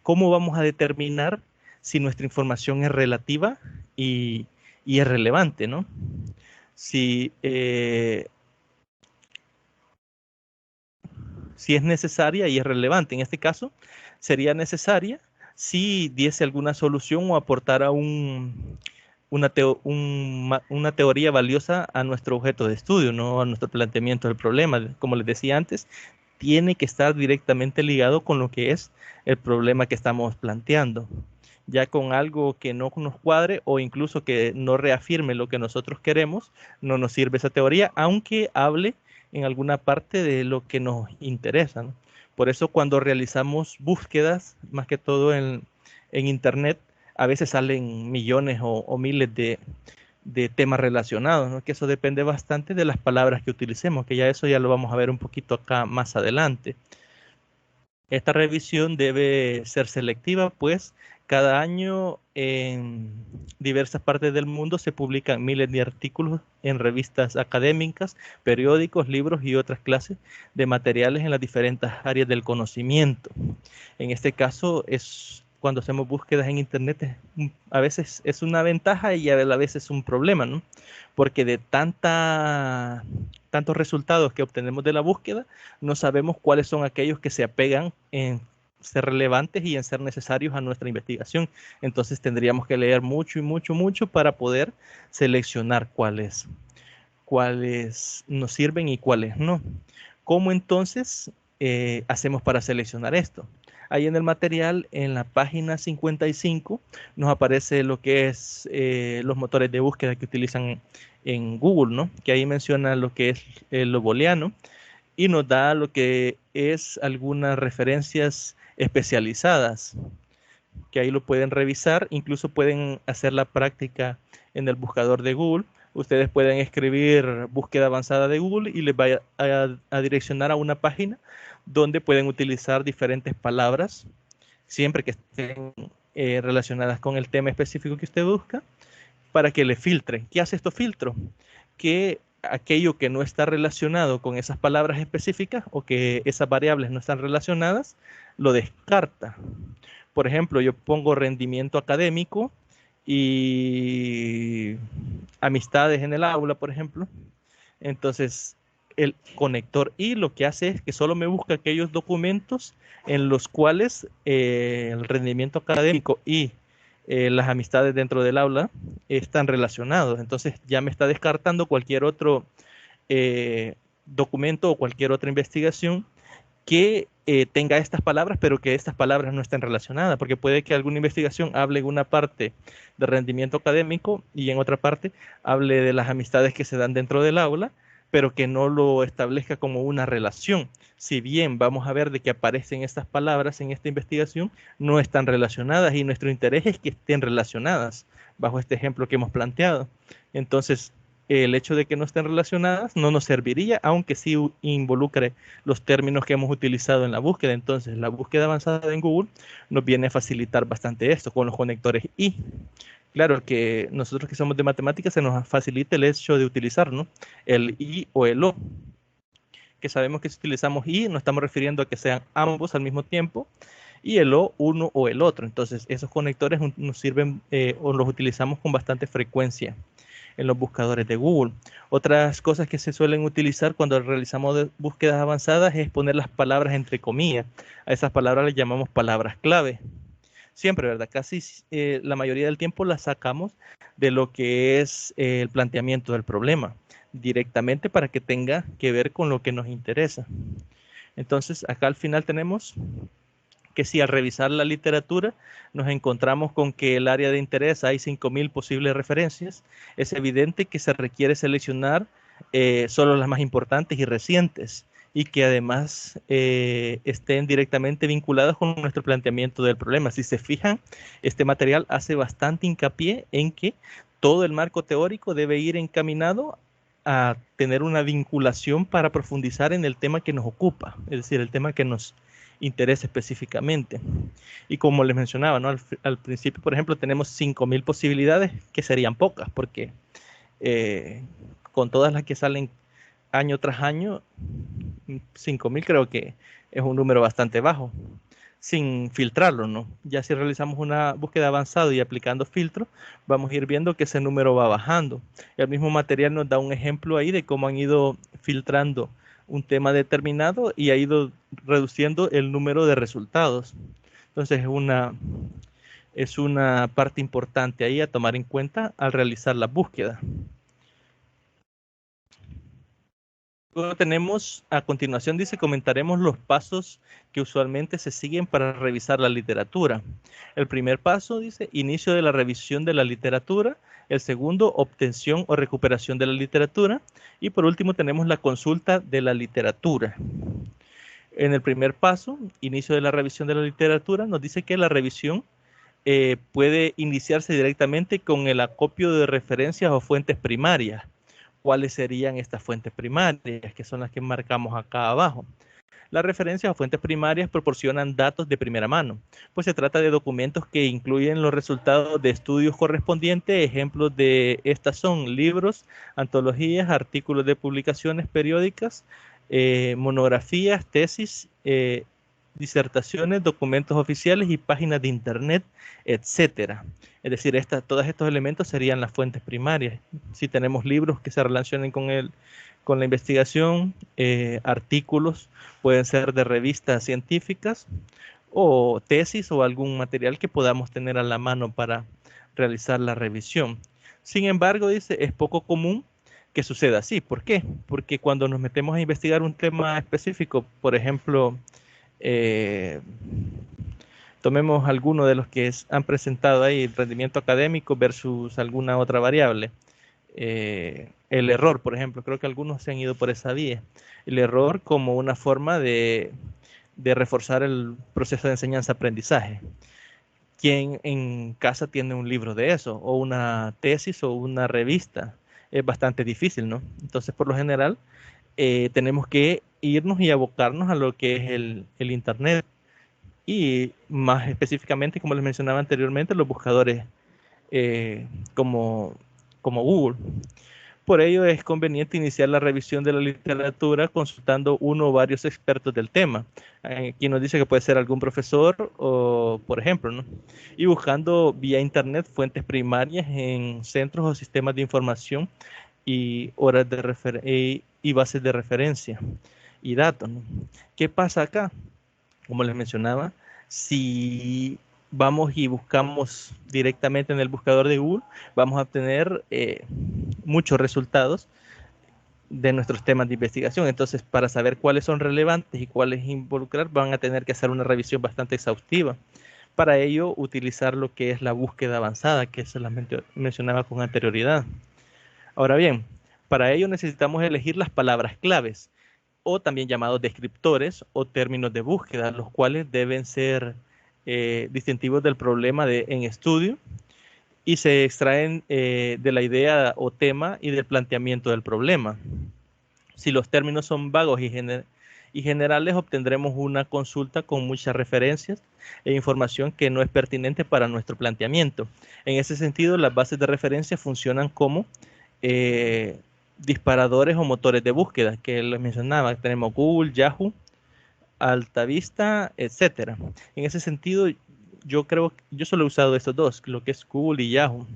¿Cómo vamos a determinar si nuestra información es relativa y es relevante, ¿no? Si es necesaria y es relevante. En este caso, sería necesaria si diese alguna solución o aportara una teoría valiosa a nuestro objeto de estudio, no a nuestro planteamiento del problema. Como les decía antes, tiene que estar directamente ligado con lo que es el problema que estamos planteando. Ya con algo que no nos cuadre o incluso que no reafirme lo que nosotros queremos, no nos sirve esa teoría, aunque hable en alguna parte de lo que nos interesa, ¿no? Por eso cuando realizamos búsquedas, más que todo en Internet, a veces salen millones o miles de temas relacionados, ¿no? Que eso depende bastante de las palabras que utilicemos, que ya eso ya lo vamos a ver un poquito acá más adelante. Esta revisión debe ser selectiva, pues cada año en diversas partes del mundo se publican miles de artículos en revistas académicas, periódicos, libros y otras clases de materiales en las diferentes áreas del conocimiento. En este caso, cuando hacemos búsquedas en Internet, a veces es una ventaja y a la vez es un problema, ¿no? Porque de tantos resultados que obtenemos de la búsqueda, no sabemos cuáles son aquellos que se apegan en ser relevantes y en ser necesarios a nuestra investigación. Entonces tendríamos que leer mucho y mucho, mucho para poder seleccionar cuáles nos sirven y cuáles no. ¿Cómo entonces hacemos para seleccionar esto? Ahí en el material, en la página 55, nos aparece lo que es los motores de búsqueda que utilizan en Google, ¿no? Que ahí menciona lo que es lo booleano y nos da lo que es algunas referencias especializadas, que ahí lo pueden revisar, incluso pueden hacer la práctica en el buscador de Google. Ustedes pueden escribir búsqueda avanzada de Google y les va a direccionar a una página donde pueden utilizar diferentes palabras, siempre que estén relacionadas con el tema específico que usted busca, para que le filtren. ¿Qué hace estos filtros? Que aquello que no está relacionado con esas palabras específicas o que esas variables no están relacionadas, lo descarta. Por ejemplo, yo pongo rendimiento académico y amistades en el aula, por ejemplo. Entonces, el conector I lo que hace es que solo me busca aquellos documentos en los cuales el rendimiento académico y las amistades dentro del aula están relacionados. Entonces ya me está descartando cualquier otro documento o cualquier otra investigación que tenga estas palabras, pero que estas palabras no estén relacionadas, porque puede que alguna investigación hable en una parte de rendimiento académico y en otra parte hable de las amistades que se dan dentro del aula, pero que no lo establezca como una relación. Si bien vamos a ver de que aparecen estas palabras en esta investigación, no están relacionadas y nuestro interés es que estén relacionadas bajo este ejemplo que hemos planteado. Entonces, el hecho de que no estén relacionadas no nos serviría, aunque sí involucre los términos que hemos utilizado en la búsqueda. Entonces, la búsqueda avanzada en Google nos viene a facilitar bastante esto con los conectores I. Claro que nosotros que somos de matemáticas se nos facilita el hecho de utilizar, ¿no?, el I o el O, que sabemos que si utilizamos I nos estamos refiriendo a que sean ambos al mismo tiempo y el O uno o el otro. Entonces, esos conectores nos sirven o los utilizamos con bastante frecuencia en los buscadores de Google. Otras cosas que se suelen utilizar cuando realizamos búsquedas avanzadas es poner las palabras entre comillas. A esas palabras les llamamos palabras clave. Siempre, ¿verdad? Casi la mayoría del tiempo las sacamos de lo que es el planteamiento del problema, directamente para que tenga que ver con lo que nos interesa. Entonces, acá al final tenemos que si al revisar la literatura nos encontramos con que el área de interés hay 5.000 posibles referencias, es evidente que se requiere seleccionar solo las más importantes y recientes. y que además estén directamente vinculados con nuestro planteamiento del problema. Si se fijan, este material hace bastante hincapié en que todo el marco teórico debe ir encaminado a tener una vinculación para profundizar en el tema que nos ocupa, es decir, el tema que nos interesa específicamente. Y como les mencionaba, ¿no? Al principio, por ejemplo, tenemos 5.000 posibilidades, que serían pocas, porque con todas las que salen año tras año, 5.000 creo que es un número bastante bajo, sin filtrarlo, ¿no? Ya si realizamos una búsqueda avanzada y aplicando filtros, vamos a ir viendo que ese número va bajando. El mismo material nos da un ejemplo ahí de cómo han ido filtrando un tema determinado y ha ido reduciendo el número de resultados. Entonces es una parte importante ahí a tomar en cuenta al realizar la búsqueda. Luego tenemos, a continuación dice, comentaremos los pasos que usualmente se siguen para revisar la literatura. El primer paso dice, inicio de la revisión de la literatura. El segundo, obtención o recuperación de la literatura. Y por último tenemos la consulta de la literatura. En el primer paso, inicio de la revisión de la literatura, nos dice que la revisión puede iniciarse directamente con el acopio de referencias o fuentes primarias. ¿Cuáles serían estas fuentes primarias? Que son las que marcamos acá abajo. Las referencias a fuentes primarias proporcionan datos de primera mano, pues se trata de documentos que incluyen los resultados de estudios correspondientes. Ejemplos de estas son libros, antologías, artículos de publicaciones periódicas, monografías, tesis, disertaciones, documentos oficiales y páginas de internet, etcétera. Es decir, todos estos elementos serían las fuentes primarias. Si tenemos libros que se relacionen con la investigación, artículos, pueden ser de revistas científicas o tesis o algún material que podamos tener a la mano para realizar la revisión. Sin embargo, dice, es poco común que suceda así. ¿Por qué? Porque cuando nos metemos a investigar un tema específico, por ejemplo, tomemos alguno de los que han presentado ahí, rendimiento académico versus alguna otra variable. El error, por ejemplo, creo que algunos se han ido por esa vía. El error como una forma de reforzar el proceso de enseñanza-aprendizaje. ¿Quién en casa tiene un libro de eso? O una tesis o una revista. Es bastante difícil, ¿no? Entonces, por lo general, tenemos que irnos y abocarnos a lo que es el Internet. Y más específicamente, como les mencionaba anteriormente, los buscadores como Google. Por ello es conveniente iniciar la revisión de la literatura consultando uno o varios expertos del tema. Aquí nos dice que puede ser algún profesor o, por ejemplo, ¿no? Y buscando vía internet fuentes primarias en centros o sistemas de información y y bases de referencia y datos, ¿no? ¿Qué pasa acá? Como les mencionaba, si vamos y buscamos directamente en el buscador de Google, vamos a obtener muchos resultados de nuestros temas de investigación. Entonces, para saber cuáles son relevantes y cuáles involucrar, van a tener que hacer una revisión bastante exhaustiva. Para ello, utilizar lo que es la búsqueda avanzada, que solamente mencionaba con anterioridad. Ahora bien, para ello necesitamos elegir las palabras claves, o también llamados descriptores o términos de búsqueda, los cuales deben ser distintivos del problema en estudio y se extraen de la idea o tema y del planteamiento del problema. Si los términos son vagos y generales, obtendremos una consulta con muchas referencias e información que no es pertinente para nuestro planteamiento. En ese sentido, las bases de referencia funcionan como disparadores o motores de búsqueda, que les mencionaba. Tenemos Google, Yahoo, Altavista, etcétera. En ese sentido, yo solo he usado estos dos, lo que es Google y Yahoo.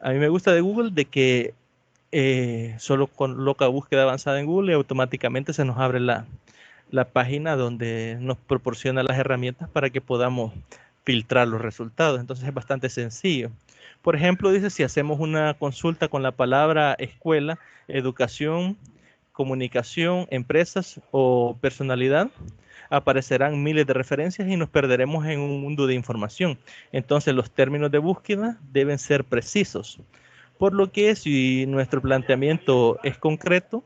A mí me gusta de Google de que solo coloca búsqueda avanzada en Google y automáticamente se nos abre la página donde nos proporciona las herramientas para que podamos filtrar los resultados. Entonces es bastante sencillo. Por ejemplo, dice, si hacemos una consulta con la palabra escuela, educación, comunicación, empresas o personalidad, aparecerán miles de referencias y nos perderemos en un mundo de información. Entonces los términos de búsqueda deben ser precisos. Por lo que si nuestro planteamiento es concreto,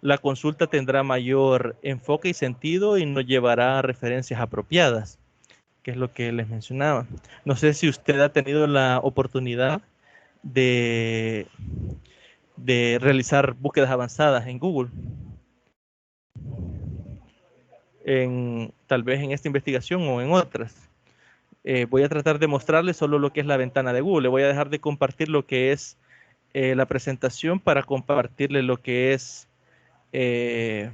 la consulta tendrá mayor enfoque y sentido y nos llevará a referencias apropiadas, que es lo que les mencionaba. No sé si usted ha tenido la oportunidad de, de realizar búsquedas avanzadas en Google. Tal vez en esta investigación o en otras. Voy a tratar de mostrarles solo lo que es la ventana de Google. Le voy a dejar de compartir lo que es la presentación para compartirle lo que es el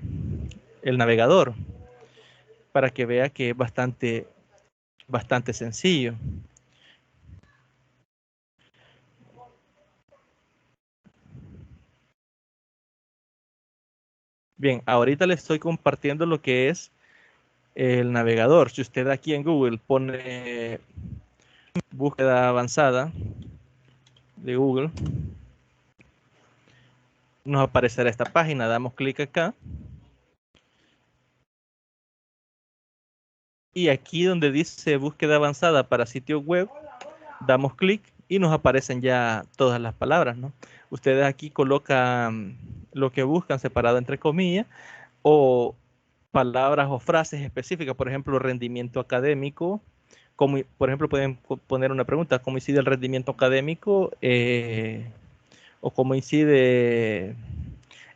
navegador, para que vea que es bastante sencillo. Bien, ahorita le estoy compartiendo lo que es el navegador. Si usted aquí en Google pone búsqueda avanzada de Google, nos aparecerá esta página. Damos clic acá. Y aquí donde dice búsqueda avanzada para sitio web, damos clic y nos aparecen ya todas las palabras, ¿no? Ustedes aquí colocan lo que buscan separado entre comillas o palabras o frases específicas, por ejemplo, rendimiento académico. Como, por ejemplo, pueden poner una pregunta, ¿cómo incide el rendimiento académico o cómo incide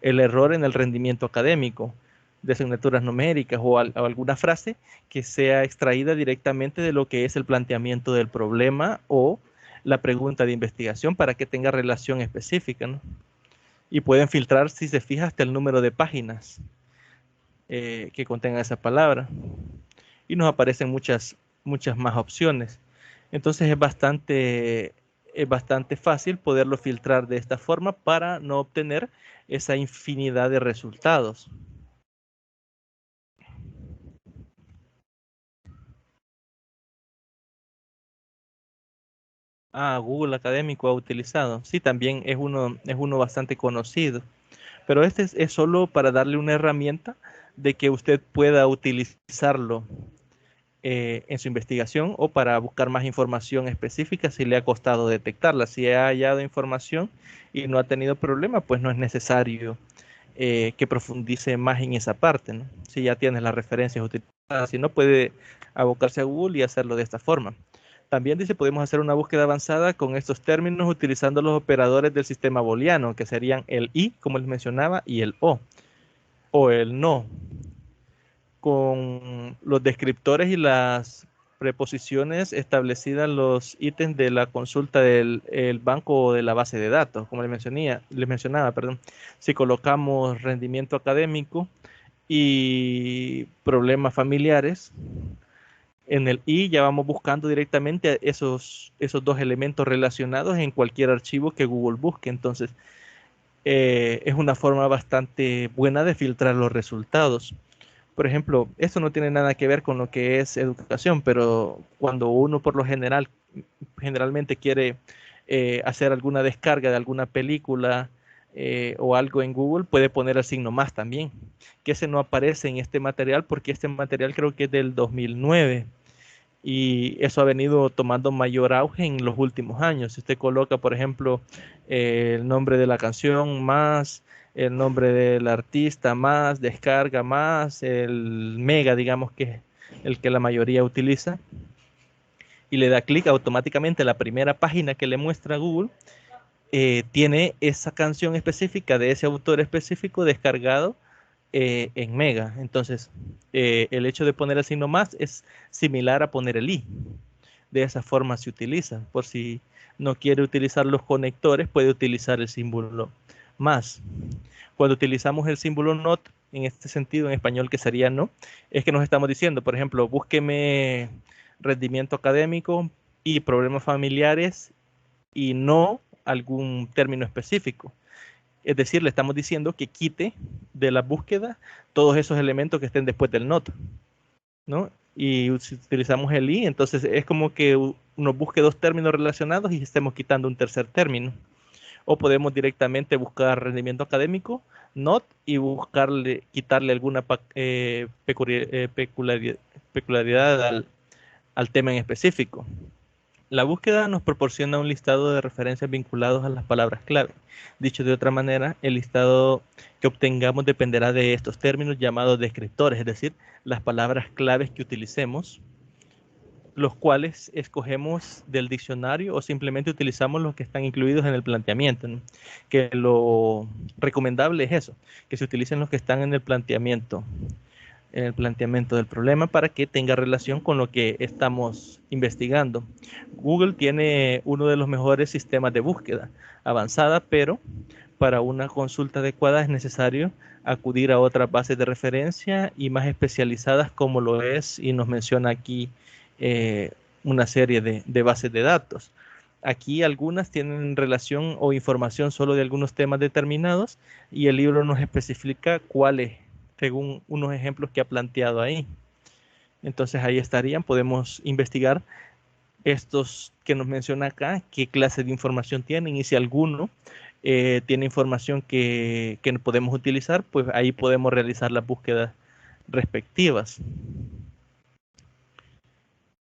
el error en el rendimiento académico de asignaturas numéricas o alguna frase que sea extraída directamente de lo que es el planteamiento del problema o la pregunta de investigación para que tenga relación específica, ¿no? Y pueden filtrar, si se fija, hasta el número de páginas que contenga esa palabra. Y nos aparecen muchas más opciones. Entonces es bastante fácil poderlo filtrar de esta forma para no obtener esa infinidad de resultados. Google Académico ha utilizado. Sí, también es uno bastante conocido. Pero este es solo para darle una herramienta de que usted pueda utilizarlo en su investigación o para buscar más información específica si le ha costado detectarla. Si ha hallado información y no ha tenido problema, pues no es necesario que profundice más en esa parte, ¿no? Si ya tienes las referencias utilizadas, si no, puede abocarse a Google y hacerlo de esta forma. También dice, podemos hacer una búsqueda avanzada con estos términos utilizando los operadores del sistema booleano, que serían el y, como les mencionaba, y el o el no, con los descriptores y las preposiciones establecidas en los ítems de la consulta del banco o de la base de datos, como les mencionaba, perdón. Si colocamos rendimiento académico y problemas familiares, en el i ya vamos buscando directamente esos dos elementos relacionados en cualquier archivo que Google busque. Entonces, es una forma bastante buena de filtrar los resultados. Por ejemplo, esto no tiene nada que ver con lo que es educación, pero cuando uno por lo generalmente quiere hacer alguna descarga de alguna película o algo en Google, puede poner el signo más también, que ese no aparece en este material porque este material creo que es del 2009 y eso ha venido tomando mayor auge en los últimos años. Si usted coloca, por ejemplo, el nombre de la canción más el nombre del artista más, descarga más, el mega, digamos que es el que la mayoría utiliza, y le da clic automáticamente a la primera página que le muestra Google, tiene esa canción específica de ese autor específico descargado en mega. Entonces, el hecho de poner el signo más es similar a poner el i. De esa forma se utiliza. Por si no quiere utilizar los conectores, puede utilizar el símbolo más. Cuando utilizamos el símbolo not, en este sentido, en español que sería no, es que nos estamos diciendo, por ejemplo, búsqueme rendimiento académico y problemas familiares y no algún término específico. Es decir, le estamos diciendo que quite de la búsqueda todos esos elementos que estén después del not, ¿no? Y si utilizamos el i, entonces es como que nos busque dos términos relacionados y estemos quitando un tercer término. O podemos directamente buscar rendimiento académico, not, y quitarle alguna peculiaridad al tema en específico. La búsqueda nos proporciona un listado de referencias vinculados a las palabras clave. Dicho de otra manera, el listado que obtengamos dependerá de estos términos llamados descriptores, es decir, las palabras claves que utilicemos, los cuales escogemos del diccionario o simplemente utilizamos los que están incluidos en el planteamiento, ¿no? Que lo recomendable es eso, que se utilicen los que están en el planteamiento del problema para que tenga relación con lo que estamos investigando. Google tiene uno de los mejores sistemas de búsqueda avanzada, pero para una consulta adecuada es necesario acudir a otras bases de referencia y más especializadas como lo es, y nos menciona aquí una serie de bases de datos. Aquí algunas tienen relación o información solo de algunos temas determinados y el libro nos especifica cuáles, según unos ejemplos que ha planteado ahí. Entonces ahí estarían, podemos investigar estos que nos menciona acá, qué clase de información tienen y si alguno tiene información que podemos utilizar, pues ahí podemos realizar las búsquedas respectivas.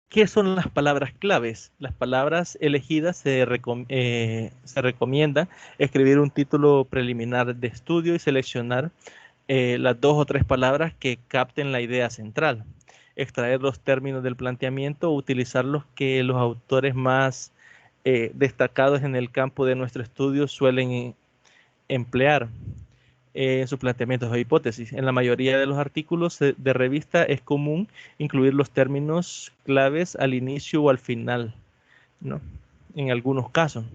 ¿Qué son las palabras claves? Las palabras elegidas se recomienda escribir un título preliminar de estudio y seleccionar las 2 o 3 palabras que capten la idea central. Extraer los términos del planteamiento o utilizar los que los autores más destacados en el campo de nuestro estudio suelen emplear en sus planteamientos o hipótesis. En la mayoría de los artículos de revista es común incluir los términos claves al inicio o al final, ¿no? En algunos casos.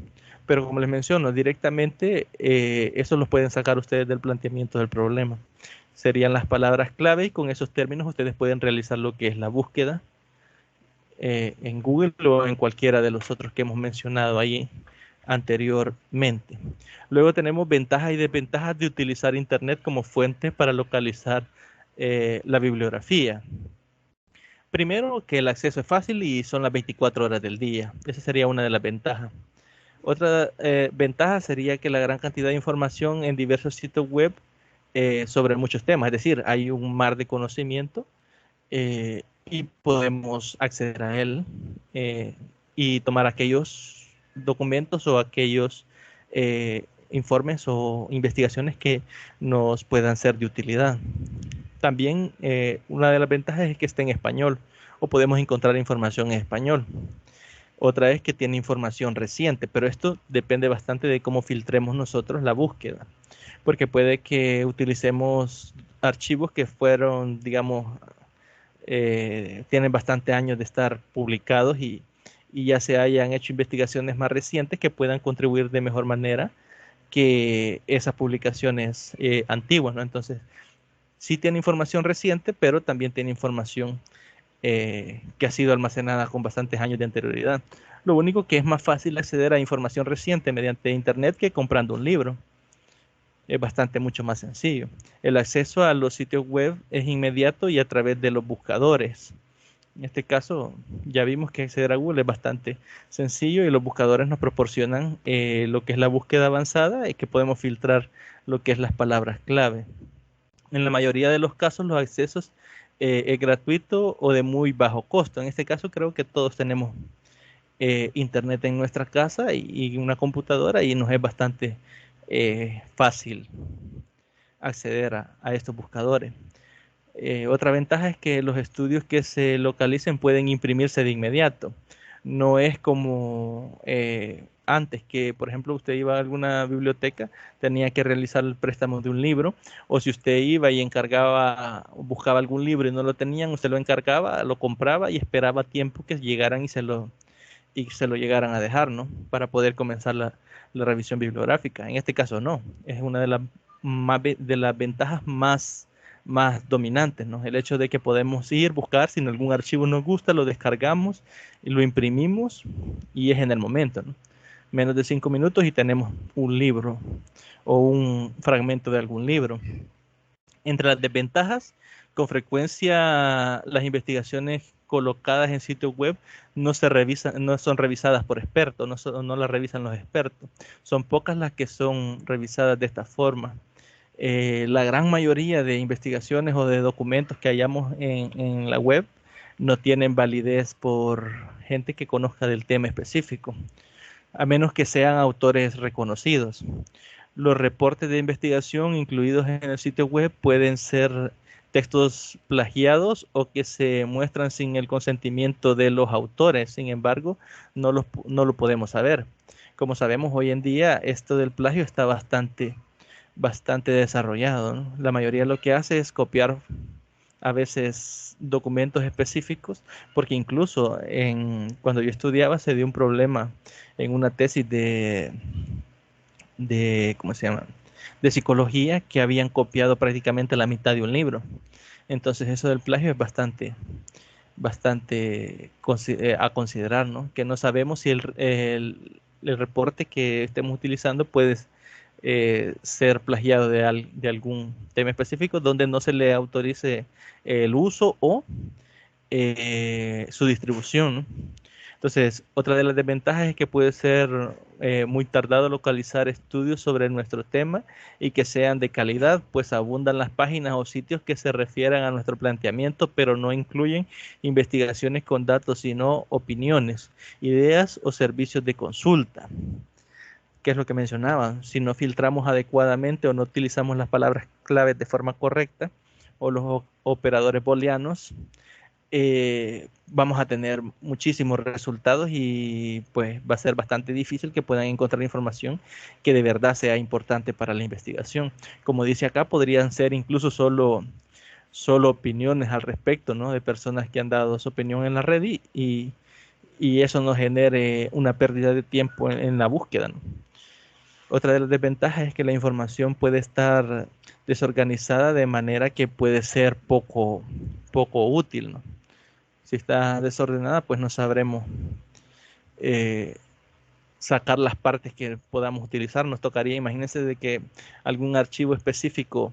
Pero como les menciono, directamente eso los pueden sacar ustedes del planteamiento del problema. Serían las palabras clave y con esos términos ustedes pueden realizar lo que es la búsqueda en Google o en cualquiera de los otros que hemos mencionado ahí anteriormente. Luego tenemos ventajas y desventajas de utilizar Internet como fuente para localizar la bibliografía. Primero, que el acceso es fácil y son las 24 horas del día. Esa sería una de las ventajas. Otra ventaja sería que la gran cantidad de información en diversos sitios web sobre muchos temas, es decir, hay un mar de conocimiento y podemos acceder a él y tomar aquellos documentos o aquellos informes o investigaciones que nos puedan ser de utilidad. También una de las ventajas es que esté en español o podemos encontrar información en español. Otra es que tiene información reciente, pero esto depende bastante de cómo filtremos nosotros la búsqueda, porque puede que utilicemos archivos que fueron, digamos, tienen bastante años de estar publicados y ya se hayan hecho investigaciones más recientes que puedan contribuir de mejor manera que esas publicaciones antiguas, ¿no? Entonces, sí tiene información reciente, pero también tiene información que ha sido almacenada con bastantes años de anterioridad. Lo único que es más fácil acceder a información reciente mediante Internet que comprando un libro. Es bastante mucho más sencillo. El acceso a los sitios web es inmediato y a través de los buscadores. En este caso, ya vimos que acceder a Google es bastante sencillo y los buscadores nos proporcionan lo que es la búsqueda avanzada y que podemos filtrar lo que es las palabras clave. En la mayoría de los casos, los accesos es gratuito o de muy bajo costo. En este caso, creo que todos tenemos internet en nuestra casa y una computadora y nos es bastante fácil acceder a estos buscadores. Otra ventaja es que los estudios que se localicen pueden imprimirse de inmediato. No es como antes que, por ejemplo, usted iba a alguna biblioteca, tenía que realizar el préstamo de un libro, o si usted iba y encargaba, buscaba algún libro y no lo tenían, usted lo encargaba, lo compraba y esperaba tiempo que llegaran y se lo llegaran a dejar, ¿no? Para poder comenzar la revisión bibliográfica. En este caso no, es una de las ventajas más dominantes, ¿no? El hecho de que podemos ir, buscar, si en algún archivo nos gusta, lo descargamos y lo imprimimos y es en el momento, ¿no? Menos de 5 minutos y tenemos un libro o un fragmento de algún libro. Entre las desventajas, con frecuencia las investigaciones colocadas en sitios web no son revisadas por expertos, no las revisan los expertos. Son pocas las que son revisadas de esta forma. La gran mayoría de investigaciones o de documentos que hallamos en la web no tienen validez por gente que conozca del tema específico, a menos que sean autores reconocidos. Los reportes de investigación incluidos en el sitio web pueden ser textos plagiados o que se muestran sin el consentimiento de los autores. Sin embargo, no lo podemos saber. Como sabemos, hoy en día esto del plagio está bastante desarrollado, ¿no? La mayoría lo que hace es copiar a veces documentos específicos, porque incluso cuando yo estudiaba se dio un problema en una tesis ¿cómo se llama? De psicología, que habían copiado prácticamente la mitad de un libro. Entonces eso del plagio es bastante a considerar, ¿no? Que no sabemos si el reporte que estemos utilizando puede ser plagiado de algún tema específico donde no se le autorice el uso o su distribución, ¿no? Entonces, otra de las desventajas es que puede ser muy tardado localizar estudios sobre nuestro tema y que sean de calidad, pues abundan las páginas o sitios que se refieran a nuestro planteamiento, pero no incluyen investigaciones con datos, sino opiniones, ideas o servicios de consulta. ¿Qué es lo que mencionaba? Si no filtramos adecuadamente o no utilizamos las palabras claves de forma correcta, o los operadores booleanos, vamos a tener muchísimos resultados y pues va a ser bastante difícil que puedan encontrar información que de verdad sea importante para la investigación. Como dice acá, podrían ser incluso solo opiniones al respecto, ¿no? De personas que han dado su opinión en la red y eso nos genere una pérdida de tiempo en la búsqueda, ¿no? Otra de las desventajas es que la información puede estar desorganizada de manera que puede ser poco útil, ¿no? Si está desordenada, pues no sabremos eh, sacar las partes que podamos utilizar. Nos tocaría, imagínense de que algún archivo específico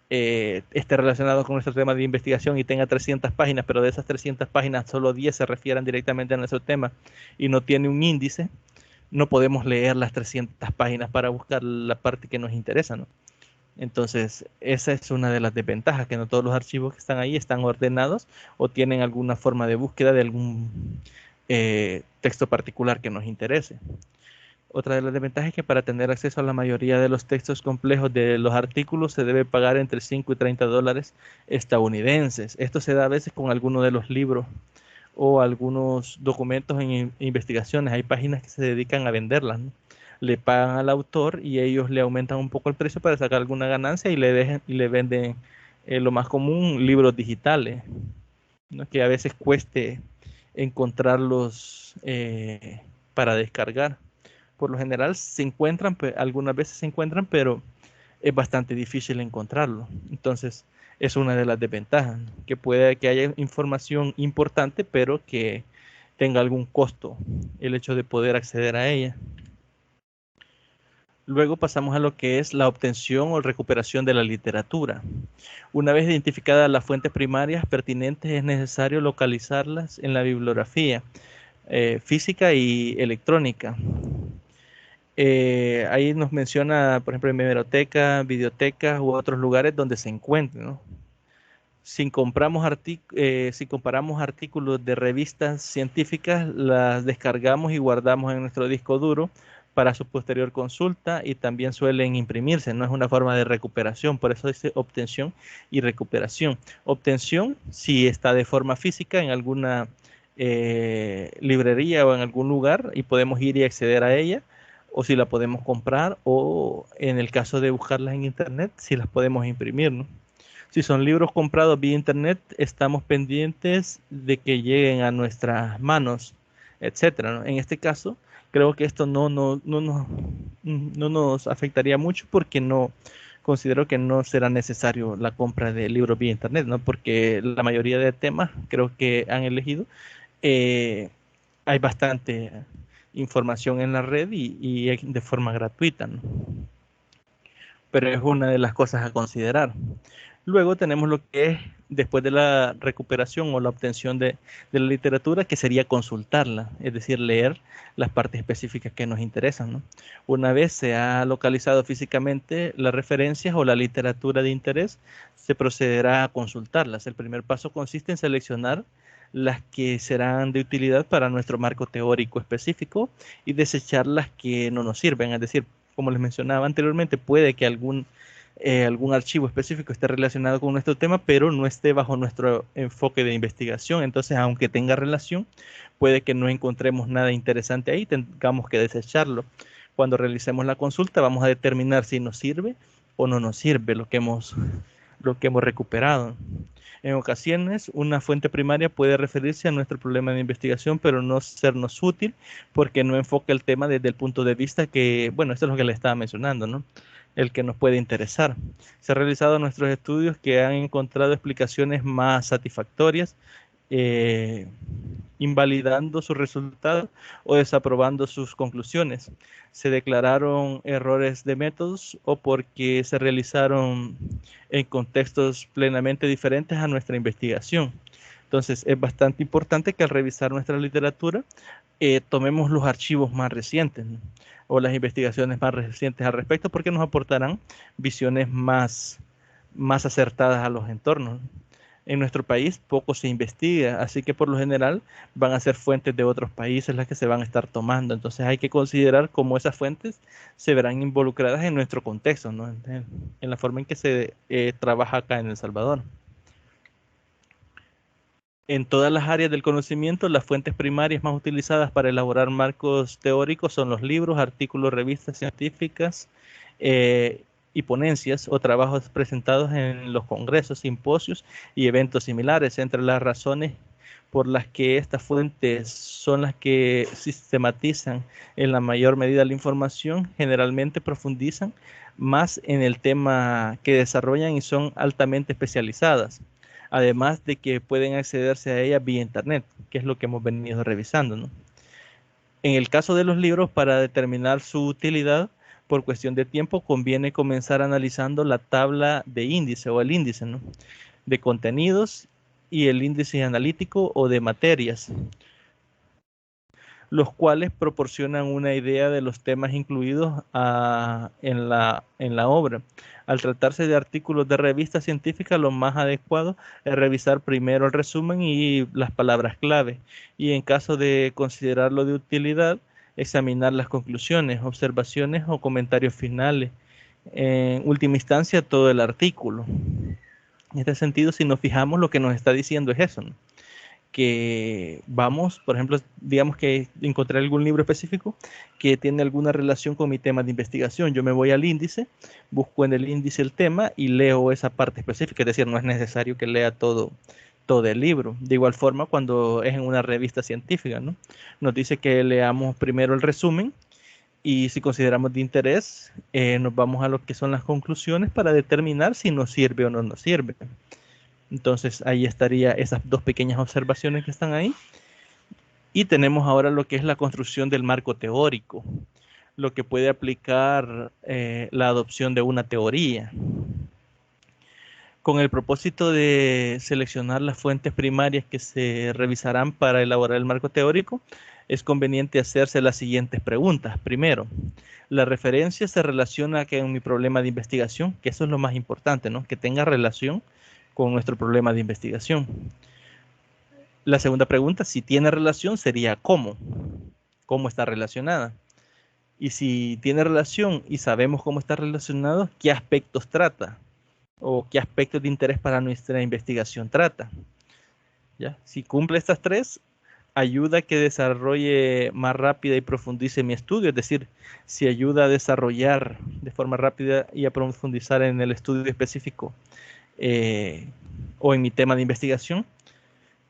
esté relacionado con nuestro tema de investigación y tenga 300 páginas, pero de esas 300 páginas solo 10 se refieran directamente a nuestro tema y no tiene un índice. No podemos leer las 300 páginas para buscar la parte que nos interesa, ¿no? Entonces, esa es una de las desventajas, que no todos los archivos que están ahí están ordenados o tienen alguna forma de búsqueda de algún texto particular que nos interese. Otra de las desventajas es que para tener acceso a la mayoría de los textos complejos de los artículos se debe pagar entre 5 y 30 dólares estadounidenses. Esto se da a veces con alguno de los libros o algunos documentos en investigaciones. Hay páginas que se dedican a venderlas, ¿no? Le pagan al autor y ellos le aumentan un poco el precio para sacar alguna ganancia y le venden lo más común, libros digitales, ¿no? Que a veces cueste encontrarlos para descargar. Por lo general se encuentran, algunas veces se encuentran, pero es bastante difícil encontrarlo. Entonces, es una de las desventajas, que puede que haya información importante, pero que tenga algún costo el hecho de poder acceder a ella. Luego pasamos a lo que es la obtención o recuperación de la literatura. Una vez identificadas las fuentes primarias pertinentes, es necesario localizarlas en la bibliografía física y electrónica. Ahí nos menciona, por ejemplo, en biblioteca, bibliotecas u otros lugares donde se encuentren, ¿no? Si comparamos artículos de revistas científicas, las descargamos y guardamos en nuestro disco duro para su posterior consulta y también suelen imprimirse, no es una forma de recuperación, por eso dice obtención y recuperación. Obtención si está de forma física en alguna librería o en algún lugar y podemos ir y acceder a ella, o si la podemos comprar, o en el caso de buscarlas en internet, si las podemos imprimir, ¿no? Si son libros comprados vía internet, estamos pendientes de que lleguen a nuestras manos, etcétera, ¿no? En este caso, creo que esto no nos afectaría mucho porque considero que no será necesario la compra de libros vía internet, ¿no? Porque la mayoría de temas creo que han elegido, hay bastante información en la red y de forma gratuita, ¿no? Pero es una de las cosas a considerar. Luego tenemos lo que es después de la recuperación o la obtención de la literatura, que sería consultarla, es decir, leer las partes específicas que nos interesan, ¿no? Una vez se ha localizado físicamente las referencias o la literatura de interés, se procederá a consultarlas. El primer paso consiste en seleccionar las que serán de utilidad para nuestro marco teórico específico y desechar las que no nos sirven. Es decir, como les mencionaba anteriormente, puede que algún archivo específico esté relacionado con nuestro tema, pero no esté bajo nuestro enfoque de investigación. Entonces, aunque tenga relación, puede que no encontremos nada interesante ahí, tengamos que desecharlo. Cuando realicemos la consulta, vamos a determinar si nos sirve o no nos sirve lo que hemos recuperado. En ocasiones, una fuente primaria puede referirse a nuestro problema de investigación, pero no sernos útil porque no enfoca el tema desde el punto de vista que, bueno, esto es lo que le estaba mencionando, ¿no? El que nos puede interesar. Se han realizado nuestros estudios que han encontrado explicaciones más satisfactorias, invalidando sus resultados o desaprobando sus conclusiones. Se declararon errores de métodos o porque se realizaron en contextos plenamente diferentes a nuestra investigación. Entonces, es bastante importante que al revisar nuestra literatura tomemos los archivos más recientes, ¿no? O las investigaciones más recientes al respecto, porque nos aportarán visiones más acertadas a los entornos. En nuestro país poco se investiga, así que por lo general van a ser fuentes de otros países las que se van a estar tomando. Entonces hay que considerar cómo esas fuentes se verán involucradas en nuestro contexto, ¿no? En la forma en que se trabaja acá en El Salvador. En todas las áreas del conocimiento, las fuentes primarias más utilizadas para elaborar marcos teóricos son los libros, artículos, revistas científicas y ponencias o trabajos presentados en los congresos, simposios y eventos similares. Entre las razones por las que estas fuentes son las que sistematizan en la mayor medida la información, generalmente profundizan más en el tema que desarrollan y son altamente especializadas. Además de que pueden accederse a ella vía internet, que es lo que hemos venido revisando, ¿no? En el caso de los libros, para determinar su utilidad, por cuestión de tiempo, conviene comenzar analizando la tabla de índice o el índice, ¿no? De contenidos y el índice analítico o de materias, los cuales proporcionan una idea de los temas incluidos en la obra. Al tratarse de artículos de revistas científicas, lo más adecuado es revisar primero el resumen y las palabras clave, y en caso de considerarlo de utilidad, examinar las conclusiones, observaciones o comentarios finales. En última instancia, todo el artículo. En este sentido, si nos fijamos, lo que nos está diciendo es eso, ¿no? Que vamos, por ejemplo, digamos que encontré algún libro específico que tiene alguna relación con mi tema de investigación. Yo me voy al índice, busco en el índice el tema y leo esa parte específica. Es decir, no es necesario que lea todo el libro. De igual forma, cuando es en una revista científica, ¿no? Nos dice que leamos primero el resumen y si consideramos de interés, nos vamos a lo que son las conclusiones para determinar si nos sirve o no nos sirve. Entonces ahí estaría esas dos pequeñas observaciones que están ahí. Y tenemos ahora lo que es la construcción del marco teórico, lo que puede aplicar la adopción de una teoría. Con el propósito de seleccionar las fuentes primarias que se revisarán para elaborar el marco teórico, es conveniente hacerse las siguientes preguntas. Primero, ¿la referencia se relaciona con mi problema de investigación? Que eso es lo más importante, ¿no? Que tenga relación con nuestro problema de investigación. La segunda pregunta, si tiene relación, sería ¿cómo? ¿Cómo está relacionada? Y si tiene relación y sabemos cómo está relacionado, ¿qué aspectos trata? ¿O qué aspectos de interés para nuestra investigación trata? ¿Ya? Si cumple estas tres, ayuda a que desarrolle más rápida y profundice mi estudio, es decir, si ayuda a desarrollar de forma rápida y a profundizar en el estudio específico o en mi tema de investigación.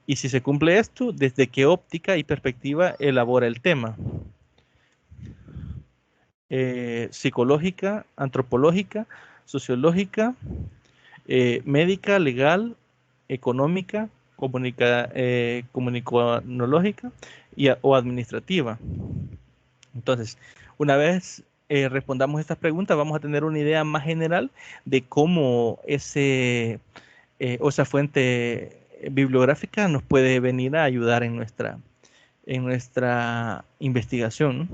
Y si se cumple esto, ¿desde qué óptica y perspectiva elabora el tema? Psicológica, antropológica, sociológica, médica, legal, económica, comunicanológica o administrativa. Entonces, una vez respondamos estas preguntas, vamos a tener una idea más general de cómo esa fuente bibliográfica nos puede venir a ayudar en nuestra investigación, ¿no?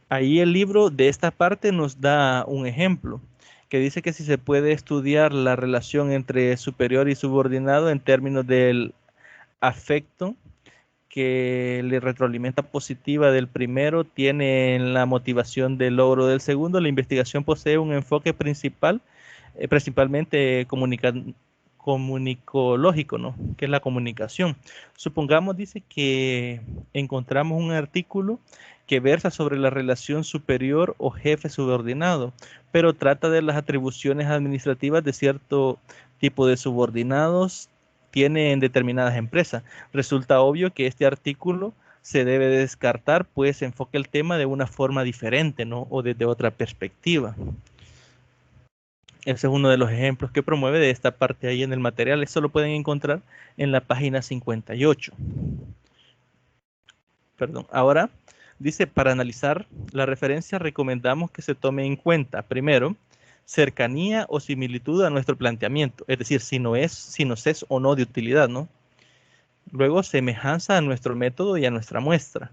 Ahí el libro de esta parte nos da un ejemplo que dice que si se puede estudiar la relación entre superior y subordinado en términos del afecto que le retroalimenta positiva del primero tiene en la motivación del logro del segundo. La investigación posee un enfoque principalmente comunicológico, ¿no? Que es la comunicación. Supongamos, dice, que encontramos un artículo que versa sobre la relación superior o jefe subordinado, pero trata de las atribuciones administrativas de cierto tipo de subordinados tiene en determinadas empresas. Resulta obvio que este artículo se debe descartar, pues enfoca el tema de una forma diferente, ¿no? O desde otra perspectiva. Ese es uno de los ejemplos que promueve de esta parte ahí en el material. Eso lo pueden encontrar en la página 58. Perdón. Ahora dice, para analizar la referencia recomendamos que se tome en cuenta, primero, cercanía o similitud a nuestro planteamiento, es decir, si nos es o no de utilidad, ¿no? Luego, semejanza a nuestro método y a nuestra muestra.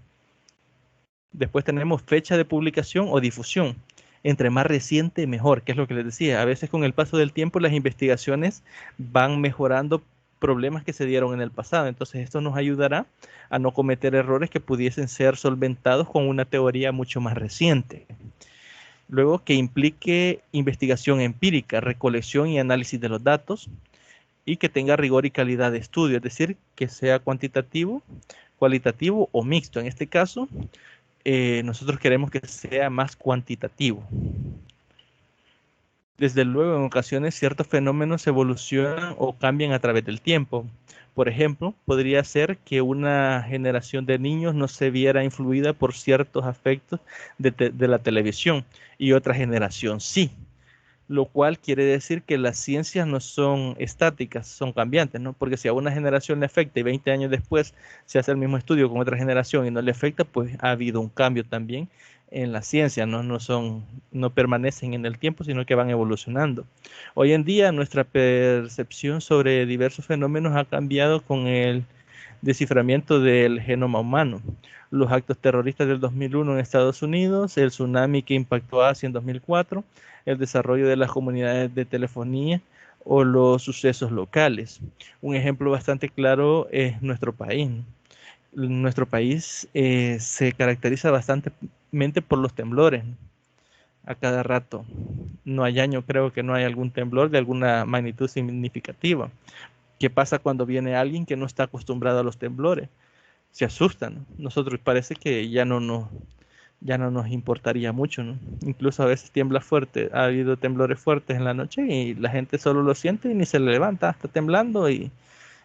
Después tenemos fecha de publicación o difusión. Entre más reciente, mejor, que es lo que les decía. A veces con el paso del tiempo las investigaciones van mejorando problemas que se dieron en el pasado. Entonces esto nos ayudará a no cometer errores que pudiesen ser solventados con una teoría mucho más reciente. Luego, que implique investigación empírica, recolección y análisis de los datos, y que tenga rigor y calidad de estudio, es decir, que sea cuantitativo, cualitativo o mixto. En este caso, nosotros queremos que sea más cuantitativo. Desde luego, en ocasiones ciertos fenómenos evolucionan o cambian a través del tiempo. Por ejemplo, podría ser que una generación de niños no se viera influida por ciertos aspectos de la televisión y otra generación sí. Lo cual quiere decir que las ciencias no son estáticas, son cambiantes, ¿no? Porque si a una generación le afecta y 20 años después se hace el mismo estudio con otra generación y no le afecta, pues ha habido un cambio también en la ciencia, ¿no? No permanecen en el tiempo, sino que van evolucionando. Hoy en día nuestra percepción sobre diversos fenómenos ha cambiado con el desciframiento del genoma humano, los actos terroristas del 2001 en Estados Unidos, el tsunami que impactó a Asia en 2004, el desarrollo de las comunidades de telefonía o los sucesos locales. Un ejemplo bastante claro es nuestro país. Nuestro país se caracteriza bastante por los temblores a cada rato. No hay año, creo que no hay algún temblor de alguna magnitud significativa. ¿Qué pasa cuando viene alguien que no está acostumbrado a los temblores? Se asustan. Nosotros parece que ya no nos importaría mucho, ¿no? Incluso a veces tiembla fuerte. Ha habido temblores fuertes en la noche y la gente solo lo siente y ni se le levanta, está temblando y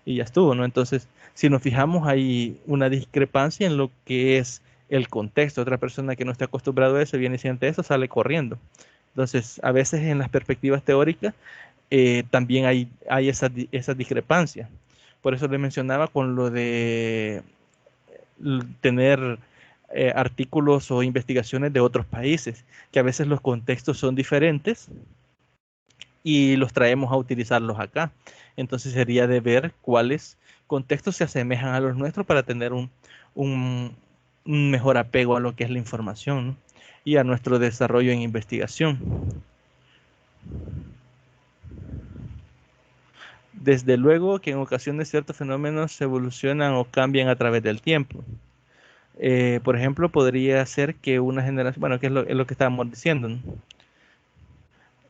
ya estuvo, ¿no? Entonces, si nos fijamos, hay una discrepancia en lo que es el contexto. Otra persona que no está acostumbrado a eso viene y siente eso, sale corriendo. Entonces, a veces en las perspectivas teóricas también hay esas discrepancias. Por eso le mencionaba con lo de tener artículos o investigaciones de otros países, que a veces los contextos son diferentes y los traemos a utilizarlos acá. Entonces sería de ver cuáles contextos se asemejan a los nuestros para tener un mejor apego a lo que es la información, ¿no? Y a nuestro desarrollo en investigación. Desde luego que en ocasiones ciertos fenómenos evolucionan o cambian a través del tiempo. Por ejemplo, podría ser que una generación, bueno, que es lo que estábamos diciendo, ¿no?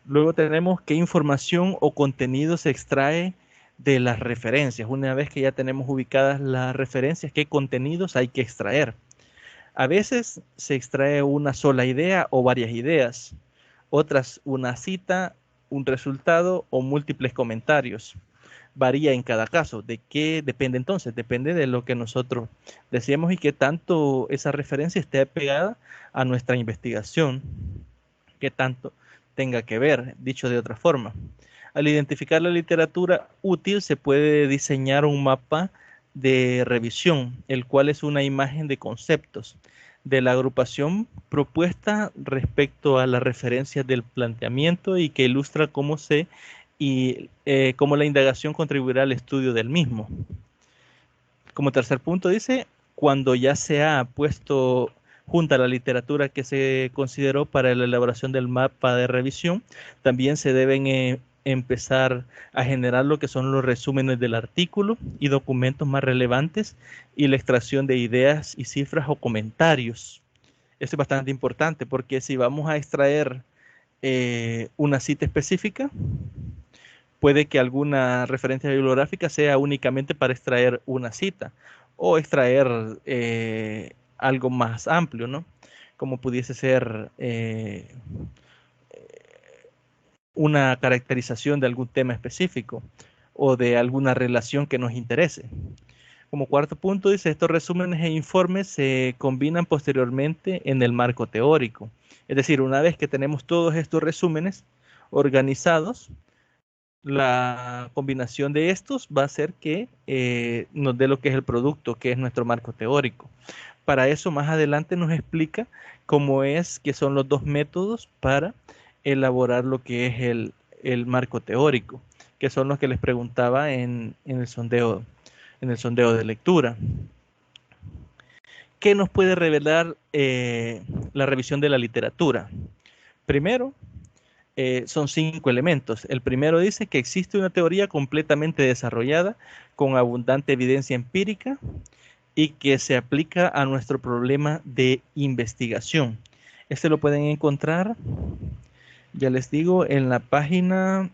Luego tenemos qué información o contenido se extrae de las referencias. Una vez que ya tenemos ubicadas las referencias, qué contenidos hay que extraer. A veces se extrae una sola idea o varias ideas. Otras, una cita, un resultado o múltiples comentarios. Varía en cada caso. ¿De qué depende entonces? Depende de lo que nosotros decíamos y qué tanto esa referencia esté pegada a nuestra investigación. Qué tanto tenga que ver, dicho de otra forma. Al identificar la literatura útil se puede diseñar un mapa de revisión, el cual es una imagen de conceptos de la agrupación propuesta respecto a las referencias del planteamiento y que ilustra cómo cómo la indagación contribuirá al estudio del mismo. Como tercer punto dice, cuando ya se ha puesto junta la literatura que se consideró para la elaboración del mapa de revisión, también se deben empezar a generar lo que son los resúmenes del artículo y documentos más relevantes y la extracción de ideas y cifras o comentarios. Esto es bastante importante porque si vamos a extraer una cita específica, puede que alguna referencia bibliográfica sea únicamente para extraer una cita o extraer algo más amplio, ¿no? Como pudiese ser una caracterización de algún tema específico o de alguna relación que nos interese. Como cuarto punto dice, estos resúmenes e informes se combinan posteriormente en el marco teórico. Es decir, una vez que tenemos todos estos resúmenes organizados, la combinación de estos va a hacer que nos dé lo que es el producto, que es nuestro marco teórico. Para eso más adelante nos explica cómo es que son los dos métodos para elaborar lo que es el marco teórico, que son los que les preguntaba en el sondeo de lectura. ¿Qué nos puede revelar la revisión de la literatura? Primero, son 5 elementos. El primero dice que existe una teoría completamente desarrollada, con abundante evidencia empírica y que se aplica a nuestro problema de investigación. Este lo pueden encontrar, ya les digo, en la página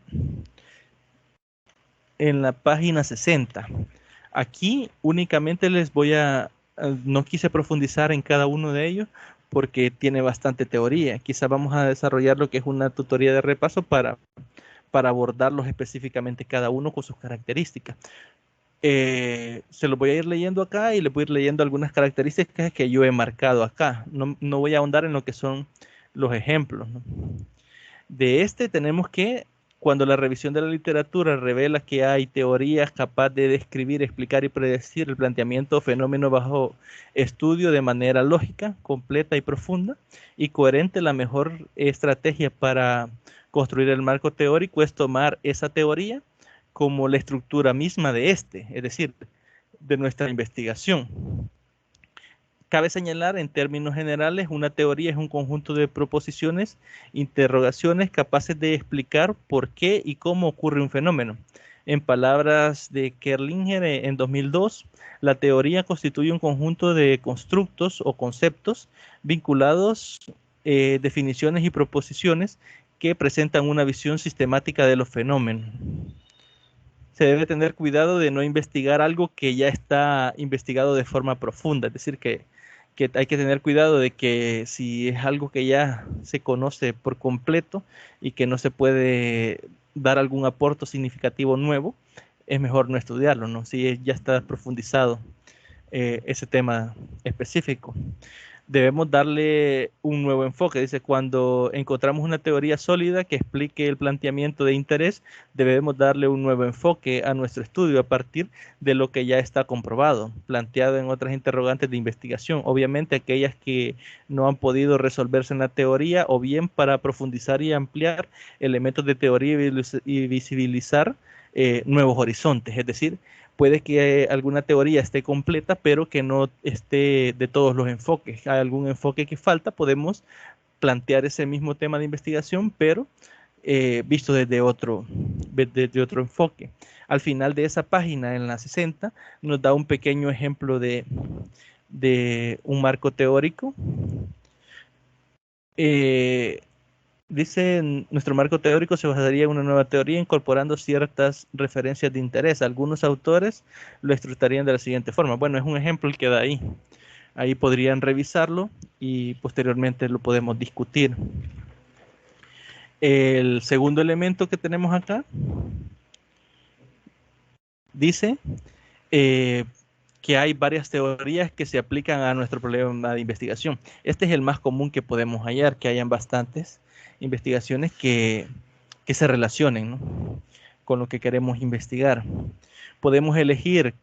60. Aquí únicamente les voy no quise profundizar en cada uno de ellos porque tiene bastante teoría. Quizá vamos a desarrollar lo que es una tutoría de repaso para abordarlos específicamente cada uno con sus características. Se los voy a ir leyendo acá y les voy a ir leyendo algunas características que yo he marcado acá. No voy a ahondar en lo que son los ejemplos, ¿no? De este tenemos que cuando la revisión de la literatura revela que hay teorías capaces de describir, explicar y predecir el planteamiento o fenómeno bajo estudio de manera lógica, completa y profunda y coherente, la mejor estrategia para construir el marco teórico es tomar esa teoría como la estructura misma de este, es decir, de nuestra investigación. Cabe señalar, en términos generales, una teoría es un conjunto de proposiciones, interrogaciones capaces de explicar por qué y cómo ocurre un fenómeno. En palabras de Kerlinger en 2002, la teoría constituye un conjunto de constructos o conceptos vinculados, definiciones y proposiciones que presentan una visión sistemática de los fenómenos. Se debe tener cuidado de no investigar algo que ya está investigado de forma profunda, es decir, que hay que tener cuidado de que si es algo que ya se conoce por completo y que no se puede dar algún aporte significativo nuevo, es mejor no estudiarlo, ¿no? Si ya está profundizado ese tema específico. Debemos darle un nuevo enfoque. Dice, cuando encontramos una teoría sólida que explique el planteamiento de interés, debemos darle un nuevo enfoque a nuestro estudio a partir de lo que ya está comprobado, planteado en otras interrogantes de investigación. Obviamente aquellas que no han podido resolverse en la teoría, o bien para profundizar y ampliar elementos de teoría y visibilizar nuevos horizontes. Es decir, puede que alguna teoría esté completa, pero que no esté de todos los enfoques. Hay algún enfoque que falta, podemos plantear ese mismo tema de investigación, pero visto desde otro enfoque. Al final de esa página, en la 60, nos da un pequeño ejemplo de un marco teórico. Dice, nuestro marco teórico se basaría en una nueva teoría incorporando ciertas referencias de interés. Algunos autores lo estructurarían de la siguiente forma. Bueno, es un ejemplo el que da ahí. Ahí podrían revisarlo y posteriormente lo podemos discutir. El segundo elemento que tenemos acá dice que hay varias teorías que se aplican a nuestro problema de investigación. Este es el más común que podemos hallar, que hayan bastantes investigaciones que se relacionen, ¿no?, con lo que queremos investigar. Podemos elegir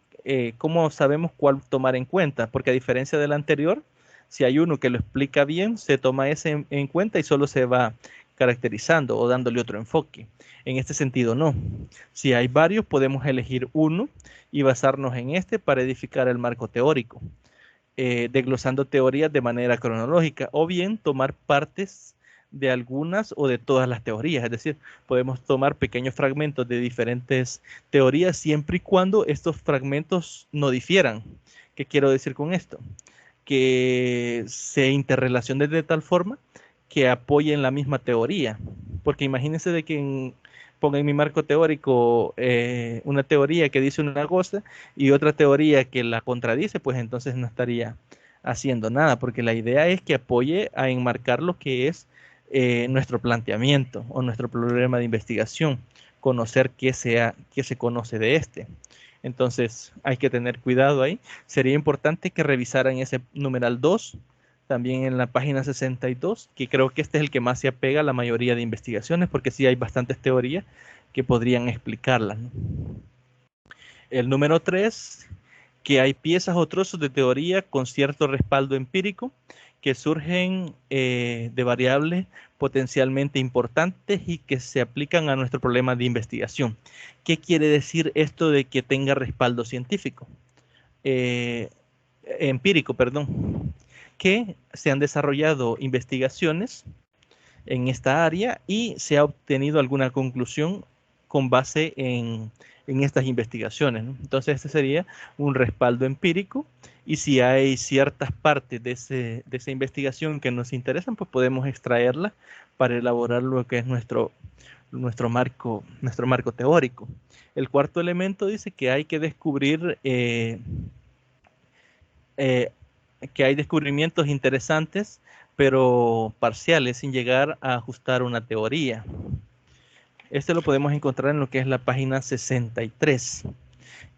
cómo sabemos cuál tomar en cuenta, porque a diferencia del anterior, si hay uno que lo explica bien, se toma ese en cuenta y solo se va caracterizando o dándole otro enfoque. En este sentido, no. Si hay varios, podemos elegir uno y basarnos en este para edificar el marco teórico, desglosando teorías de manera cronológica, o bien tomar partes de algunas o de todas las teorías. Es decir, podemos tomar pequeños fragmentos de diferentes teorías siempre y cuando estos fragmentos no difieran. ¿Qué quiero decir con esto? Que se interrelacionen de tal forma que apoyen la misma teoría. Porque imagínense de que ponga en mi marco teórico una teoría que dice una cosa y otra teoría que la contradice, pues entonces no estaría haciendo nada, porque la idea es que apoye a enmarcar lo que es nuestro planteamiento o nuestro problema de investigación, conocer qué se conoce de este. Entonces hay que tener cuidado ahí. Sería importante que revisaran ese numeral 2, también en la página 62, que creo que este es el que más se apega a la mayoría de investigaciones, porque sí hay bastantes teorías que podrían explicarlas, ¿no? El número 3, que hay piezas o trozos de teoría con cierto respaldo empírico que surgen de variables potencialmente importantes y que se aplican a nuestro problema de investigación. ¿Qué quiere decir esto de que tenga respaldo científico? Empírico, perdón. Que se han desarrollado investigaciones en esta área y se ha obtenido alguna conclusión con base en estas investigaciones, ¿no? Entonces, este sería un respaldo empírico, y si hay ciertas partes de esa investigación que nos interesan, pues podemos extraerlas para elaborar lo que es nuestro marco teórico. El cuarto elemento dice que hay que descubrir que hay descubrimientos interesantes, pero parciales, sin llegar a ajustar una teoría. Este lo podemos encontrar en lo que es la página 63.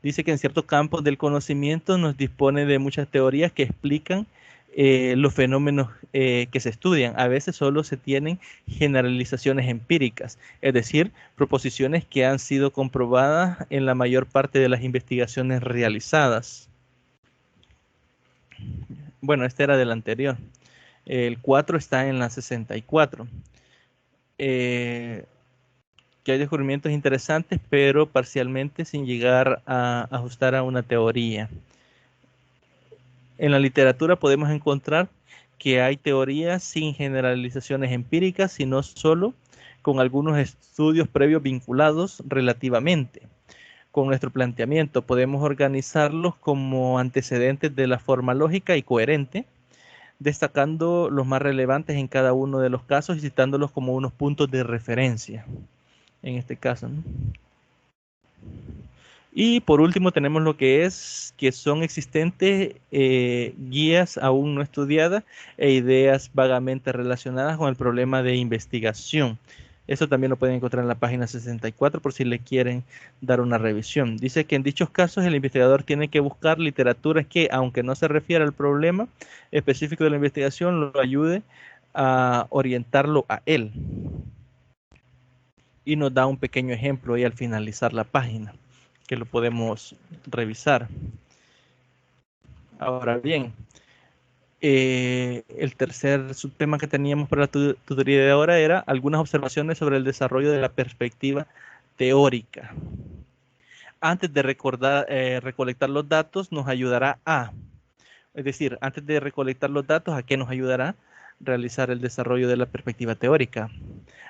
Dice que en ciertos campos del conocimiento nos dispone de muchas teorías que explican los fenómenos que se estudian. A veces solo se tienen generalizaciones empíricas, es decir, proposiciones que han sido comprobadas en la mayor parte de las investigaciones realizadas. Bueno, este era del anterior. El 4 está en la 64. Que hay descubrimientos interesantes, pero parcialmente sin llegar a ajustar a una teoría. En la literatura podemos encontrar que hay teorías sin generalizaciones empíricas, sino solo con algunos estudios previos vinculados relativamente con nuestro planteamiento. Podemos organizarlos como antecedentes de la forma lógica y coherente, destacando los más relevantes en cada uno de los casos y citándolos como unos puntos de referencia, en este caso, ¿no? Y por último tenemos lo que son existentes guías aún no estudiadas e ideas vagamente relacionadas con el problema de investigación. Eso también lo pueden encontrar en la página 64 por si le quieren dar una revisión. Dice que en dichos casos el investigador tiene que buscar literatura que, aunque no se refiera al problema específico de la investigación, lo ayude a orientarlo a él. Y nos da un pequeño ejemplo ahí al finalizar la página, que lo podemos revisar. Ahora bien, el tercer subtema que teníamos para la tutoría de ahora era algunas observaciones sobre el desarrollo de la perspectiva teórica. Antes de recolectar los datos, nos ayudará es decir, antes de recolectar los datos, ¿a qué nos ayudará? Realizar el desarrollo de la perspectiva teórica.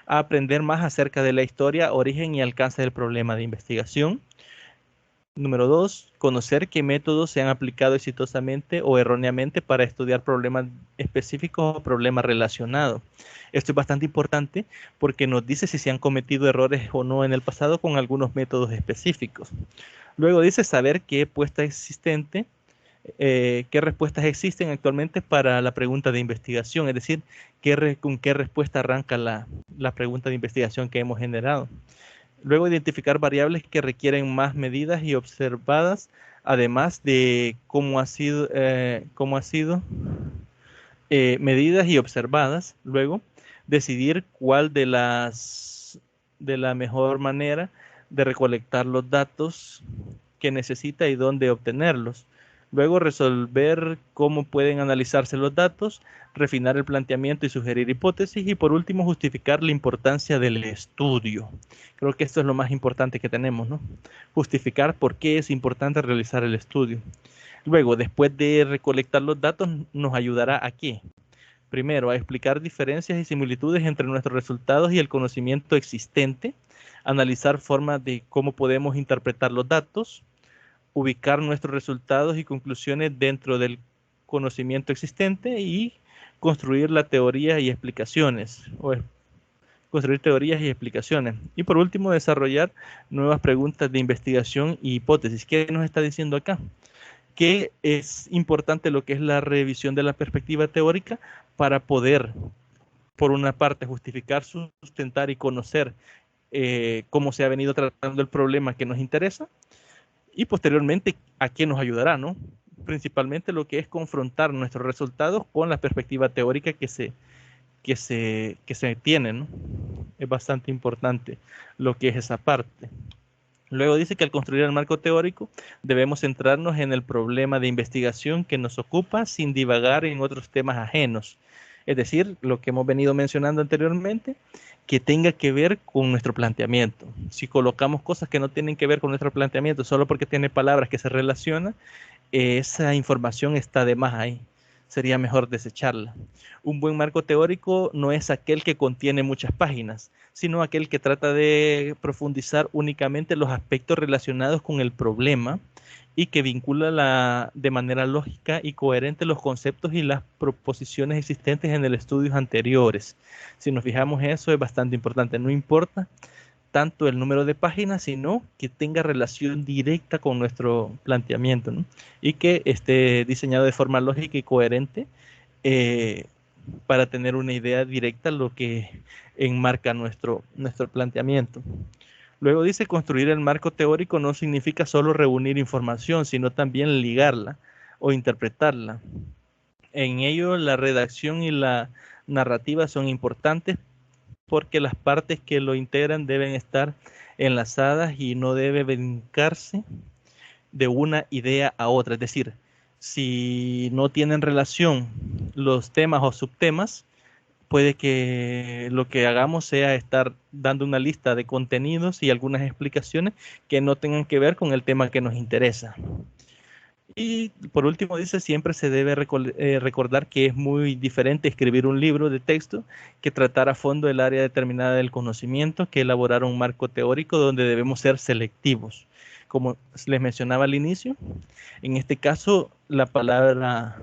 A aprender más acerca de la historia, origen y alcance del problema de investigación. Número 2, conocer qué métodos se han aplicado exitosamente o erróneamente para estudiar problemas específicos o problemas relacionados. Esto es bastante importante porque nos dice si se han cometido errores o no en el pasado con algunos métodos específicos. Luego dice saber qué respuestas existen actualmente para la pregunta de investigación, es decir, con qué respuesta arranca la pregunta de investigación que hemos generado. Luego identificar variables que requieren más medidas y observadas, además de cómo ha sido medidas y observadas. Luego decidir cuál de la mejor manera de recolectar los datos que necesita y dónde obtenerlos. Luego resolver cómo pueden analizarse los datos, refinar el planteamiento y sugerir hipótesis, y por último justificar la importancia del estudio. Creo que esto es lo más importante que tenemos, ¿no? Justificar por qué es importante realizar el estudio. Luego, después de recolectar los datos, nos ayudará a qué? primero, a explicar diferencias y similitudes entre nuestros resultados y el conocimiento existente, analizar formas de cómo podemos interpretar los datos, ubicar nuestros resultados y conclusiones dentro del conocimiento existente y construir la teoría y explicaciones, construir teorías y explicaciones. Y por último, desarrollar nuevas preguntas de investigación y hipótesis. ¿Qué nos está diciendo acá? Que es importante lo que es la revisión de la perspectiva teórica para poder, por una parte, justificar, sustentar y conocer cómo se ha venido tratando el problema que nos interesa, y posteriormente a qué nos ayudará, ¿no? Principalmente lo que es confrontar nuestros resultados con la perspectiva teórica que se tiene, ¿no? Es bastante importante lo que es esa parte. Luego dice que al construir el marco teórico debemos centrarnos en el problema de investigación que nos ocupa sin divagar en otros temas ajenos. Es decir, lo que hemos venido mencionando anteriormente, que tenga que ver con nuestro planteamiento. Si colocamos cosas que no tienen que ver con nuestro planteamiento solo porque tiene palabras que se relacionan, esa información está de más ahí. Sería mejor desecharla. Un buen marco teórico no es aquel que contiene muchas páginas, sino aquel que trata de profundizar únicamente los aspectos relacionados con el problema y que vincula de manera lógica y coherente los conceptos y las proposiciones existentes en el estudios anteriores. Si nos fijamos en eso, es bastante importante. No importa tanto el número de páginas, sino que tenga relación directa con nuestro planteamiento, ¿no? Y que esté diseñado de forma lógica y coherente para tener una idea directa lo que enmarca nuestro planteamiento. Luego dice, construir el marco teórico no significa solo reunir información, sino también ligarla o interpretarla. En ello, la redacción y la narrativa son importantes porque las partes que lo integran deben estar enlazadas y no debe brincarse de una idea a otra. Es decir, si no tienen relación los temas o subtemas, puede que lo que hagamos sea estar dando una lista de contenidos y algunas explicaciones que no tengan que ver con el tema que nos interesa. Y por último dice, siempre se debe recordar que es muy diferente escribir un libro de texto que tratar a fondo el área determinada del conocimiento, que elaborar un marco teórico donde debemos ser selectivos. Como les mencionaba al inicio, en este caso la palabra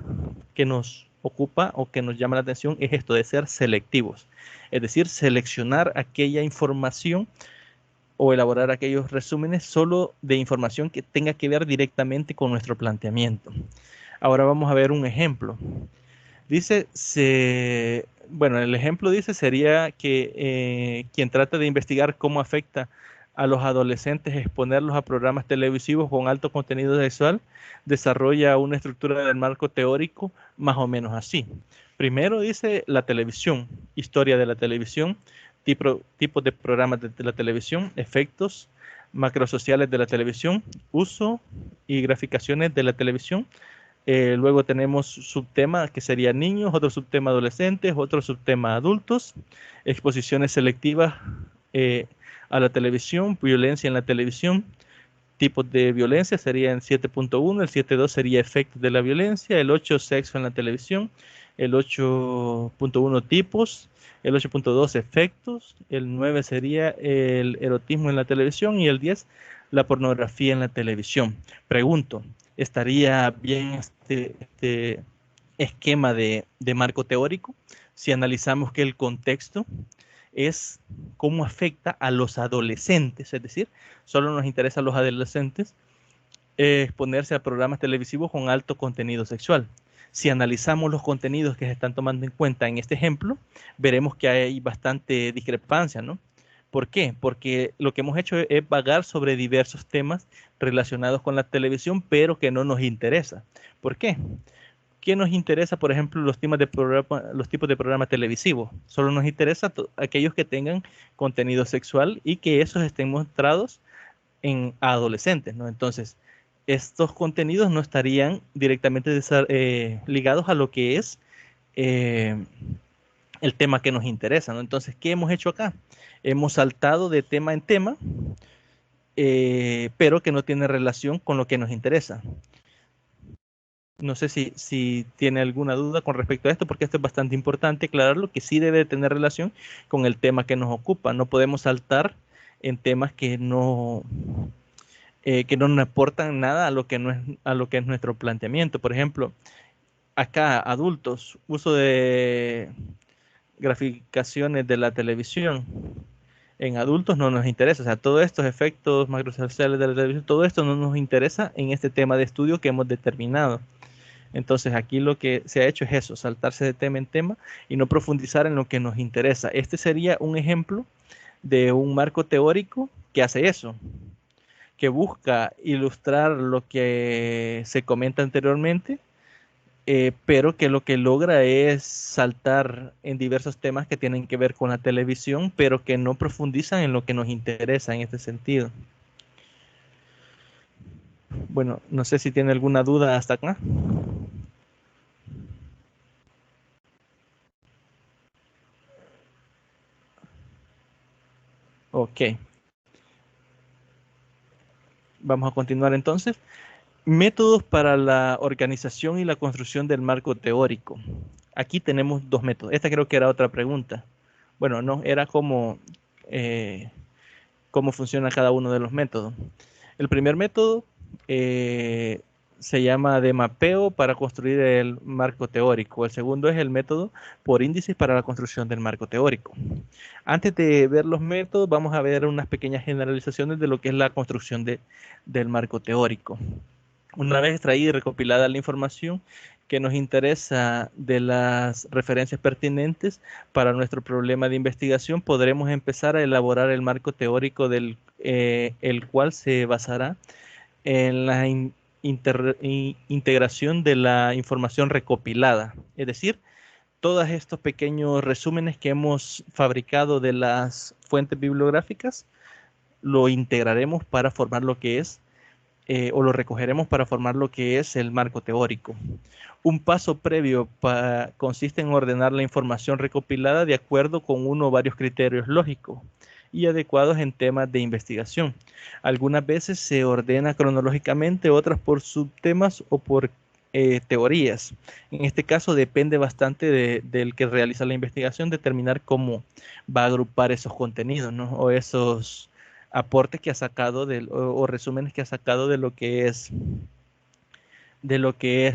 que nos ocupa o que nos llama la atención es esto de ser selectivos. Es decir, seleccionar aquella información o elaborar aquellos resúmenes solo de información que tenga que ver directamente con nuestro planteamiento. Ahora vamos a ver un ejemplo. Dice, bueno, el ejemplo dice sería que quien trata de investigar cómo afecta a los adolescentes exponerlos a programas televisivos con alto contenido sexual, desarrolla una estructura del marco teórico más o menos así. Primero dice la televisión, historia de la televisión, tipos de programas de la televisión, efectos macrosociales de la televisión, uso y graficaciones de la televisión. Luego tenemos subtema que sería niños, otro subtema adolescentes, otro subtema adultos, exposiciones selectivas a la televisión, violencia en la televisión, tipos de violencia sería en 7.1, el 7.2 sería efectos de la violencia, el 8 sexo en la televisión, el 8.1 tipos, el 8.2 efectos, el 9 sería el erotismo en la televisión y el 10 la pornografía en la televisión. Pregunto, ¿estaría bien este esquema de marco teórico si analizamos que el contexto es cómo afecta a los adolescentes? Es decir, solo nos interesa a los adolescentes exponerse a programas televisivos con alto contenido sexual. Si analizamos los contenidos que se están tomando en cuenta en este ejemplo, veremos que hay bastante discrepancia, ¿no? ¿Por qué? Porque lo que hemos hecho es vagar sobre diversos temas relacionados con la televisión, pero que no nos interesa. ¿Por qué? ¿Qué nos interesa, por ejemplo, los tipos de programas televisivos? Solo nos interesa aquellos que tengan contenido sexual y que esos estén mostrados en adolescentes, ¿no? Entonces, estos contenidos no estarían directamente ligados a lo que es el tema que nos interesa, ¿no? Entonces, ¿qué hemos hecho acá? Hemos saltado de tema en tema, pero que no tiene relación con lo que nos interesa. No sé si tiene alguna duda con respecto a esto, porque esto es bastante importante aclararlo, que sí debe tener relación con el tema que nos ocupa. No podemos saltar en temas que no nos aportan nada a lo que, no es, a lo que es nuestro planteamiento. Por ejemplo, acá, adultos, uso de graficaciones de la televisión. En adultos no nos interesa, o sea, todos estos efectos macrosociales de la televisión, todo esto no nos interesa en este tema de estudio que hemos determinado. Entonces aquí lo que se ha hecho es eso, saltarse de tema en tema y no profundizar en lo que nos interesa. Este sería un ejemplo de un marco teórico que hace eso, que busca ilustrar lo que se comenta anteriormente, pero que lo que logra es saltar en diversos temas que tienen que ver con la televisión, pero que no profundizan en lo que nos interesa en este sentido. Bueno, no sé si tiene alguna duda hasta acá. Ok, vamos a continuar entonces. Métodos para la organización y la construcción del marco teórico. Aquí tenemos dos métodos. Esta creo que era otra pregunta. Bueno, no, era eh, cómo funciona cada uno de los métodos. El primer método eh, se llama de mapeo para construir el marco teórico. El segundo es el método por índices para la construcción del marco teórico. Antes de ver los métodos, vamos a ver unas pequeñas generalizaciones de lo que es la construcción del marco teórico. Una vez extraída y recopilada la información que nos interesa de las referencias pertinentes para nuestro problema de investigación, podremos empezar a elaborar el marco teórico el cual se basará en la integración de la información recopilada. Es decir, todos estos pequeños resúmenes que hemos fabricado de las fuentes bibliográficas, lo integraremos para formar lo que es o lo recogeremos para formar lo que es el marco teórico. Un paso previo consiste en ordenar la información recopilada de acuerdo con uno o varios criterios lógicos y adecuados en temas de investigación. Algunas veces se ordena cronológicamente, otras por subtemas o por teorías. En este caso depende bastante del que realiza la investigación determinar cómo va a agrupar esos contenidos, ¿no? O esos aportes que ha sacado o resúmenes que ha sacado de lo que es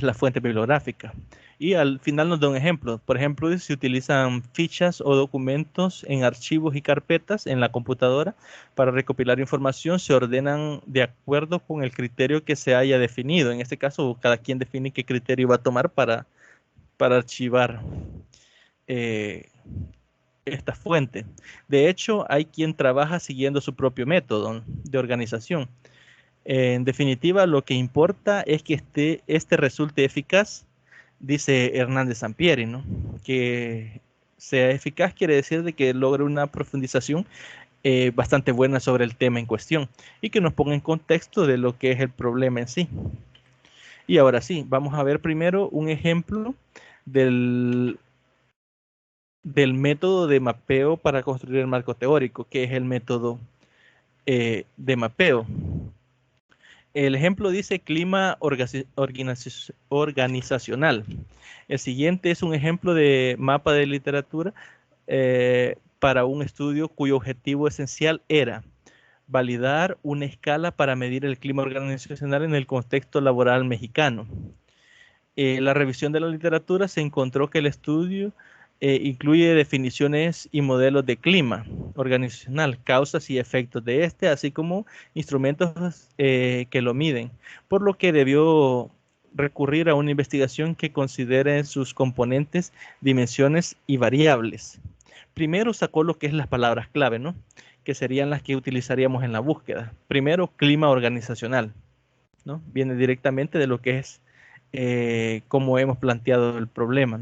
la fuente bibliográfica. Y al final nos da un ejemplo. Por ejemplo, se utilizan fichas o documentos en archivos y carpetas en la computadora para recopilar información. Se ordenan de acuerdo con el criterio que se haya definido. En este caso, cada quien define qué criterio va a tomar para archivar eh, esta fuente. De hecho, hay quien trabaja siguiendo su propio método de organización. En definitiva, lo que importa es que este resulte eficaz, dice Hernández Sampieri, ¿no? Que sea eficaz quiere decir de que logre una profundización bastante buena sobre el tema en cuestión y que nos ponga en contexto de lo que es el problema en sí. Y ahora sí, vamos a ver primero un ejemplo del, del método de mapeo para construir el marco teórico, que es el método de mapeo. El ejemplo dice clima organizacional. El siguiente es un ejemplo de mapa de literatura para un estudio cuyo objetivo esencial era validar una escala para medir el clima organizacional en el contexto laboral mexicano. La revisión de la literatura se encontró que el estudio incluye definiciones y modelos de clima organizacional, causas y efectos de este, así como instrumentos que lo miden, por lo que debió recurrir a una investigación que considere sus componentes, dimensiones y variables. Primero sacó lo que es las palabras clave, ¿no? Que serían las que utilizaríamos en la búsqueda. Primero, clima organizacional, ¿no? Viene directamente de lo que es cómo hemos planteado el problema.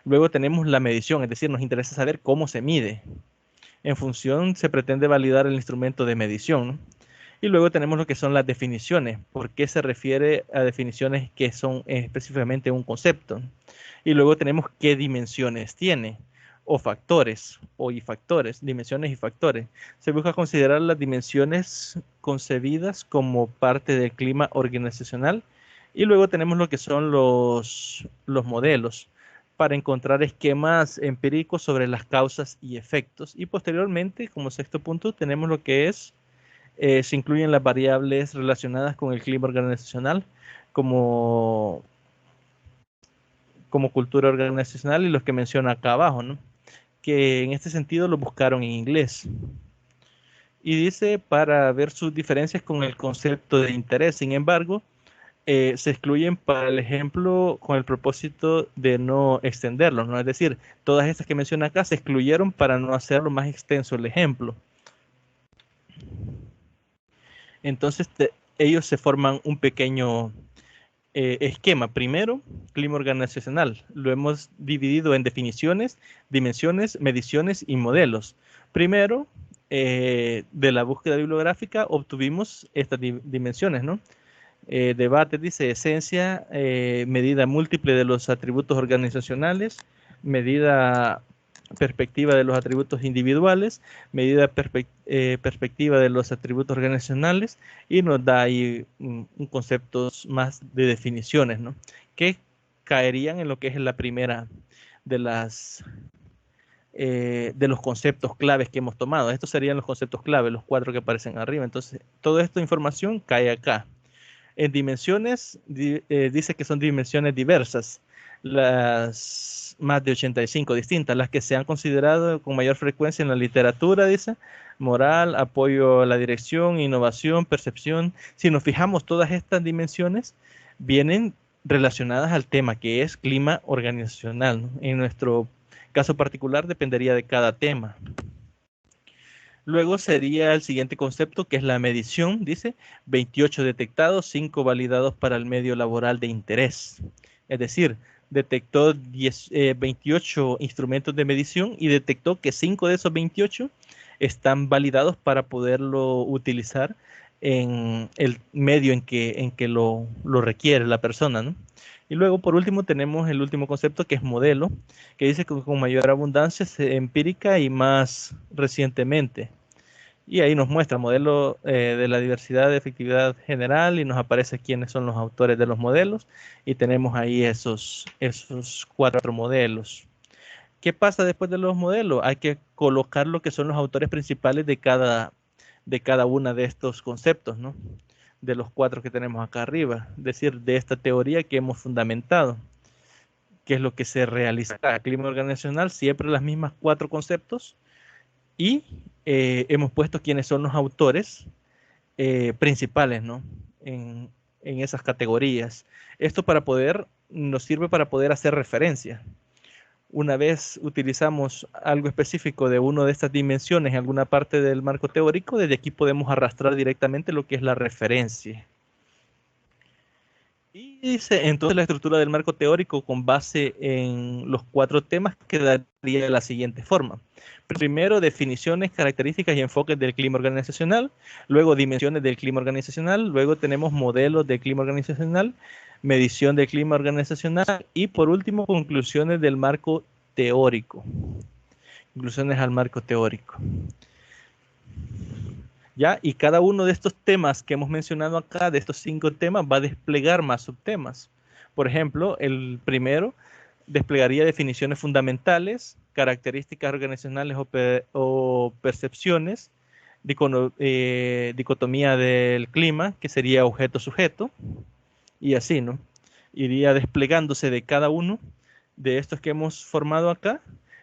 Luego tenemos la medición, es decir, nos interesa saber cómo se mide. En función se pretende validar el instrumento de medición, ¿no? Y luego tenemos lo que son las definiciones, por qué se refiere a definiciones que son específicamente un concepto. Y luego tenemos qué dimensiones tiene, o factores, o y factores, dimensiones y factores. Se busca considerar las dimensiones concebidas como parte del clima organizacional Y luego tenemos lo que son los modelos para encontrar esquemas empíricos sobre las causas y efectos. Y posteriormente, como sexto punto, tenemos lo que es, se incluyen las variables relacionadas con el clima organizacional como, como cultura organizacional y los que menciona acá abajo, ¿no? Que en este sentido lo buscaron en inglés. Y dice para ver sus diferencias con el concepto de interés. Sin embargo, se excluyen para el ejemplo con el propósito de no extenderlo, ¿no? Es decir, todas estas que menciona acá se excluyeron para no hacerlo más extenso el ejemplo. Entonces ellos se forman un pequeño esquema. Primero, clima organizacional. Lo hemos dividido en definiciones, dimensiones, mediciones y modelos. Primero, de la búsqueda bibliográfica obtuvimos estas dimensiones, ¿no? Debate dice esencia, medida múltiple de los atributos organizacionales, medida perspectiva de los atributos individuales, medida perspectiva de los atributos organizacionales, y nos da ahí un conceptos más de definiciones, ¿no? Que caerían en lo que es la primera de de los conceptos claves que hemos tomado. Estos serían los conceptos claves, los 4 que aparecen arriba. Entonces, toda esta información cae acá. En dimensiones, dice que son dimensiones diversas, las más de 85 distintas, las que se han considerado con mayor frecuencia en la literatura, dice, moral, apoyo a la dirección, innovación, percepción. Si nos fijamos, todas estas dimensiones vienen relacionadas al tema que es clima organizacional, ¿no? En nuestro caso particular dependería de cada tema. Luego sería el siguiente concepto, que es la medición, dice, 28 detectados, 5 validados para el medio laboral de interés. Es decir, detectó 28 instrumentos de medición y detectó que 5 de esos 28 están validados para poderlo utilizar en el medio en que lo requiere la persona, ¿no? Y luego, por último, tenemos el último concepto, que es modelo, que dice que con mayor abundancia empírica y más recientemente. Y ahí nos muestra modelo de la diversidad de efectividad general y nos aparece quiénes son los autores de los modelos. Y tenemos ahí esos 4 modelos. ¿Qué pasa después de los modelos? Hay que colocar lo que son los autores principales de cada una de estos conceptos, ¿no? De los 4 que tenemos acá arriba, es decir, de esta teoría que hemos fundamentado. ¿Qué es lo que se realiza acá? Clima organizacional, siempre las mismas 4 conceptos, y hemos puesto quiénes son los autores principales, ¿no? En esas categorías. Esto nos sirve para poder hacer referencia. Una vez utilizamos algo específico de una de estas dimensiones en alguna parte del marco teórico, desde aquí podemos arrastrar directamente lo que es la referencia. Y dice, entonces la estructura del marco teórico con base en los 4 temas quedaría de la siguiente forma. Primero, definiciones, características y enfoques del clima organizacional. Luego, dimensiones del clima organizacional. Luego tenemos modelos del clima organizacional, medición del clima organizacional. Y por último, conclusiones del marco teórico. Conclusiones al marco teórico. ¿Ya? Y cada uno de estos temas que hemos mencionado acá, de estos 5 temas, va a desplegar más subtemas. Por ejemplo, el primero desplegaría definiciones fundamentales, características organizacionales o percepciones, dicotomía del clima, que sería objeto-sujeto, y así, ¿no? Iría desplegándose de cada uno de estos que hemos formado acá,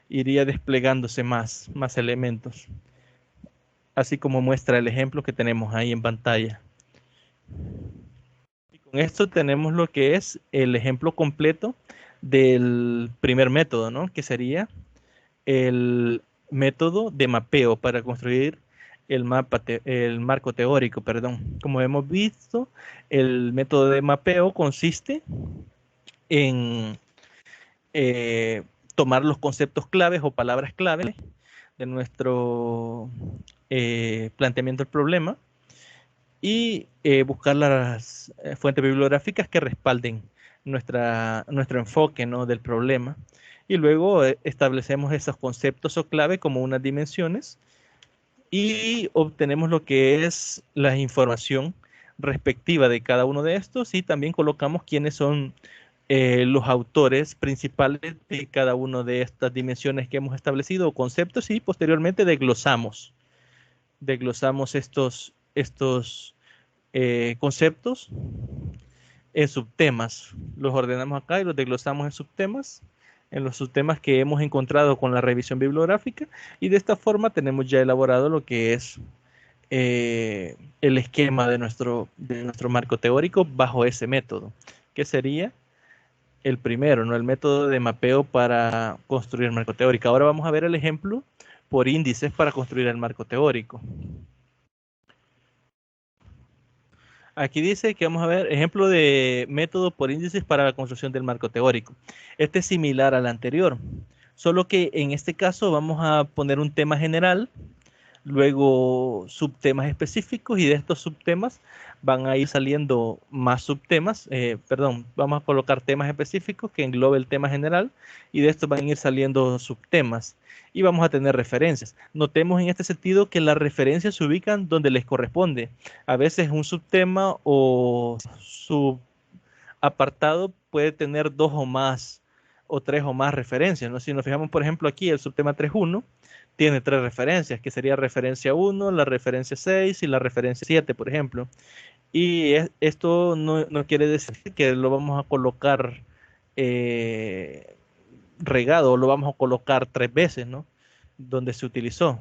iría desplegándose más elementos, así como muestra el ejemplo que tenemos ahí en pantalla. Y con esto tenemos lo que es el ejemplo completo del primer método, ¿no? Que sería el método de mapeo para construir el marco teórico, perdón. Como hemos visto, el método de mapeo consiste en tomar los conceptos claves o palabras clave de nuestro planteamiento del problema y buscar las fuentes bibliográficas que respalden nuestro enfoque, ¿no?, del problema. Y luego establecemos esos conceptos o clave como unas dimensiones y obtenemos lo que es la información respectiva de cada uno de estos y también colocamos quiénes son los autores principales de cada una de estas dimensiones que hemos establecido o conceptos y posteriormente desglosamos estos conceptos en subtemas. Los ordenamos acá y los desglosamos en subtemas, en los subtemas que hemos encontrado con la revisión bibliográfica y de esta forma tenemos ya elaborado lo que es el esquema de nuestro marco teórico bajo ese método, que sería el primero, ¿no? El método de mapeo para construir el marco teórico. Ahora vamos a ver el ejemplo por índices para construir el marco teórico. Aquí dice que vamos a ver ejemplo de método por índices para la construcción del marco teórico. Este es similar al anterior, solo que en este caso vamos a poner un tema general, luego subtemas específicos y de estos subtemas van a ir saliendo más subtemas, vamos a colocar temas específicos que englobe el tema general y de estos van a ir saliendo subtemas y vamos a tener referencias. Notemos en este sentido que las referencias se ubican donde les corresponde. A veces un subtema o subapartado puede tener 2 o más o 3 o más referencias, ¿no? Si nos fijamos, por ejemplo, aquí el subtema 3.1 tiene 3 referencias, que sería referencia 1, la referencia 6 y la referencia 7, por ejemplo. Y esto no quiere decir que lo vamos a colocar regado o lo vamos a colocar 3 veces, ¿no? Donde se utilizó.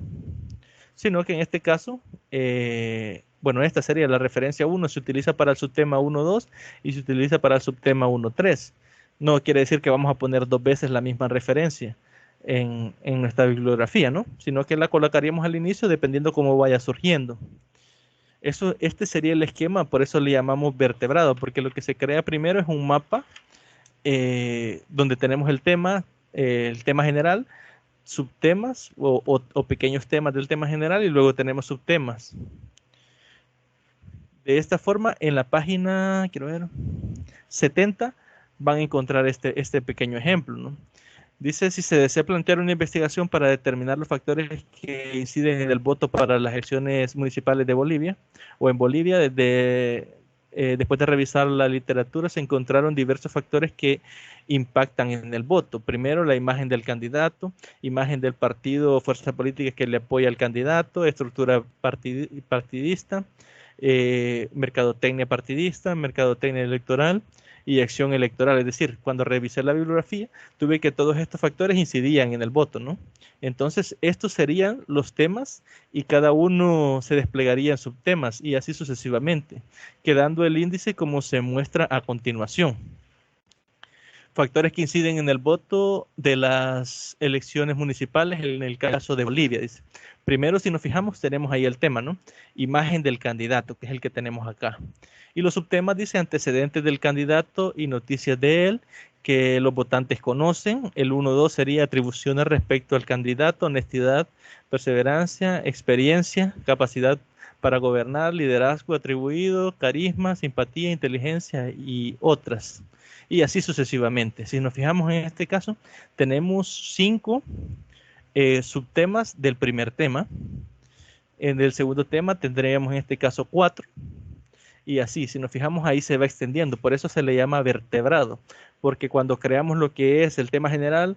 Sino que en este caso, esta sería la referencia 1, se utiliza para el subtema 1.2 y se utiliza para el subtema 1.3. No quiere decir que vamos a poner 2 veces la misma referencia en nuestra bibliografía, ¿no? Sino que la colocaríamos al inicio dependiendo cómo vaya surgiendo. Este sería el esquema, por eso le llamamos vertebrado, porque lo que se crea primero es un mapa donde tenemos el tema general, subtemas o pequeños temas del tema general y luego tenemos subtemas. De esta forma, en la página, 70, van a encontrar este pequeño ejemplo, ¿no? Dice, si se desea plantear una investigación para determinar los factores que inciden en el voto para las elecciones municipales de Bolivia, o en Bolivia, después de revisar la literatura, se encontraron diversos factores que impactan en el voto. Primero, la imagen del candidato, imagen del partido o fuerza política que le apoya al candidato, estructura partidista, mercadotecnia partidista, mercadotecnia electoral y acción electoral. Es decir, cuando revisé la bibliografía, tuve que todos estos factores incidían en el voto, ¿no? Entonces, estos serían los temas y cada uno se desplegaría en subtemas y así sucesivamente, quedando el índice como se muestra a continuación. Factores que inciden en el voto de las elecciones municipales en el caso de Bolivia, dice. Primero, si nos fijamos, tenemos ahí el tema, ¿no? Imagen del candidato, que es el que tenemos acá. Y los subtemas dice antecedentes del candidato y noticias de él, que los votantes conocen. El 1.2 sería atribuciones respecto al candidato, honestidad, perseverancia, experiencia, capacidad para gobernar, liderazgo atribuido, carisma, simpatía, inteligencia y otras. Y así sucesivamente. Si nos fijamos en este caso, tenemos 5 subtemas del primer tema. En el segundo tema tendríamos en este caso 4. Y así, si nos fijamos ahí se va extendiendo. Por eso se le llama vertebrado. Porque cuando creamos lo que es el tema general,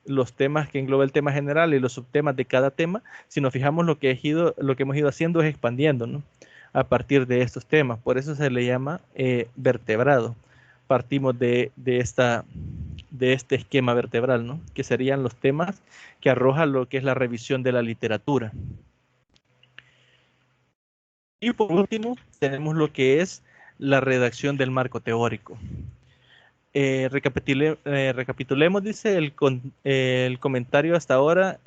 los temas que engloba el tema general y los subtemas de cada tema, si nos fijamos lo que hemos ido haciendo es expandiendo, ¿no? A partir de estos temas. Por eso se le llama vertebrado. Partimos de este esquema vertebral, ¿no? Que serían los temas que arroja lo que es la revisión de la literatura. Y por último, tenemos lo que es la redacción del marco teórico. Recapitulemos, dice, el comentario hasta ahora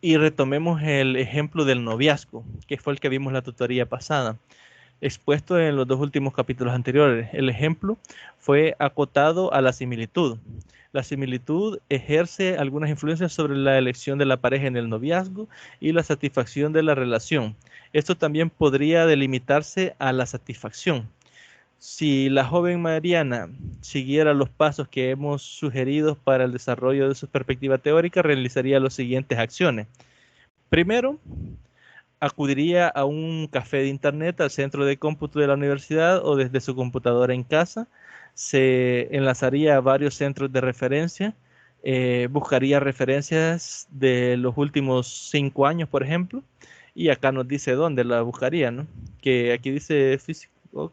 y retomemos el ejemplo del noviazgo, que fue el que vimos en la tutoría pasada, expuesto en los 2 últimos capítulos anteriores. El ejemplo fue acotado a la similitud. La similitud ejerce algunas influencias sobre la elección de la pareja en el noviazgo y la satisfacción de la relación. Esto también podría delimitarse a la satisfacción. Si la joven Mariana siguiera los pasos que hemos sugerido para el desarrollo de su perspectiva teórica, realizaría las siguientes acciones. Primero, acudiría a un café de internet, al centro de cómputo de la universidad o desde su computadora en casa, se enlazaría a varios centros de referencia, buscaría referencias de los últimos 5 años, por ejemplo, y acá nos dice dónde la buscaría, ¿no? Que aquí dice físico,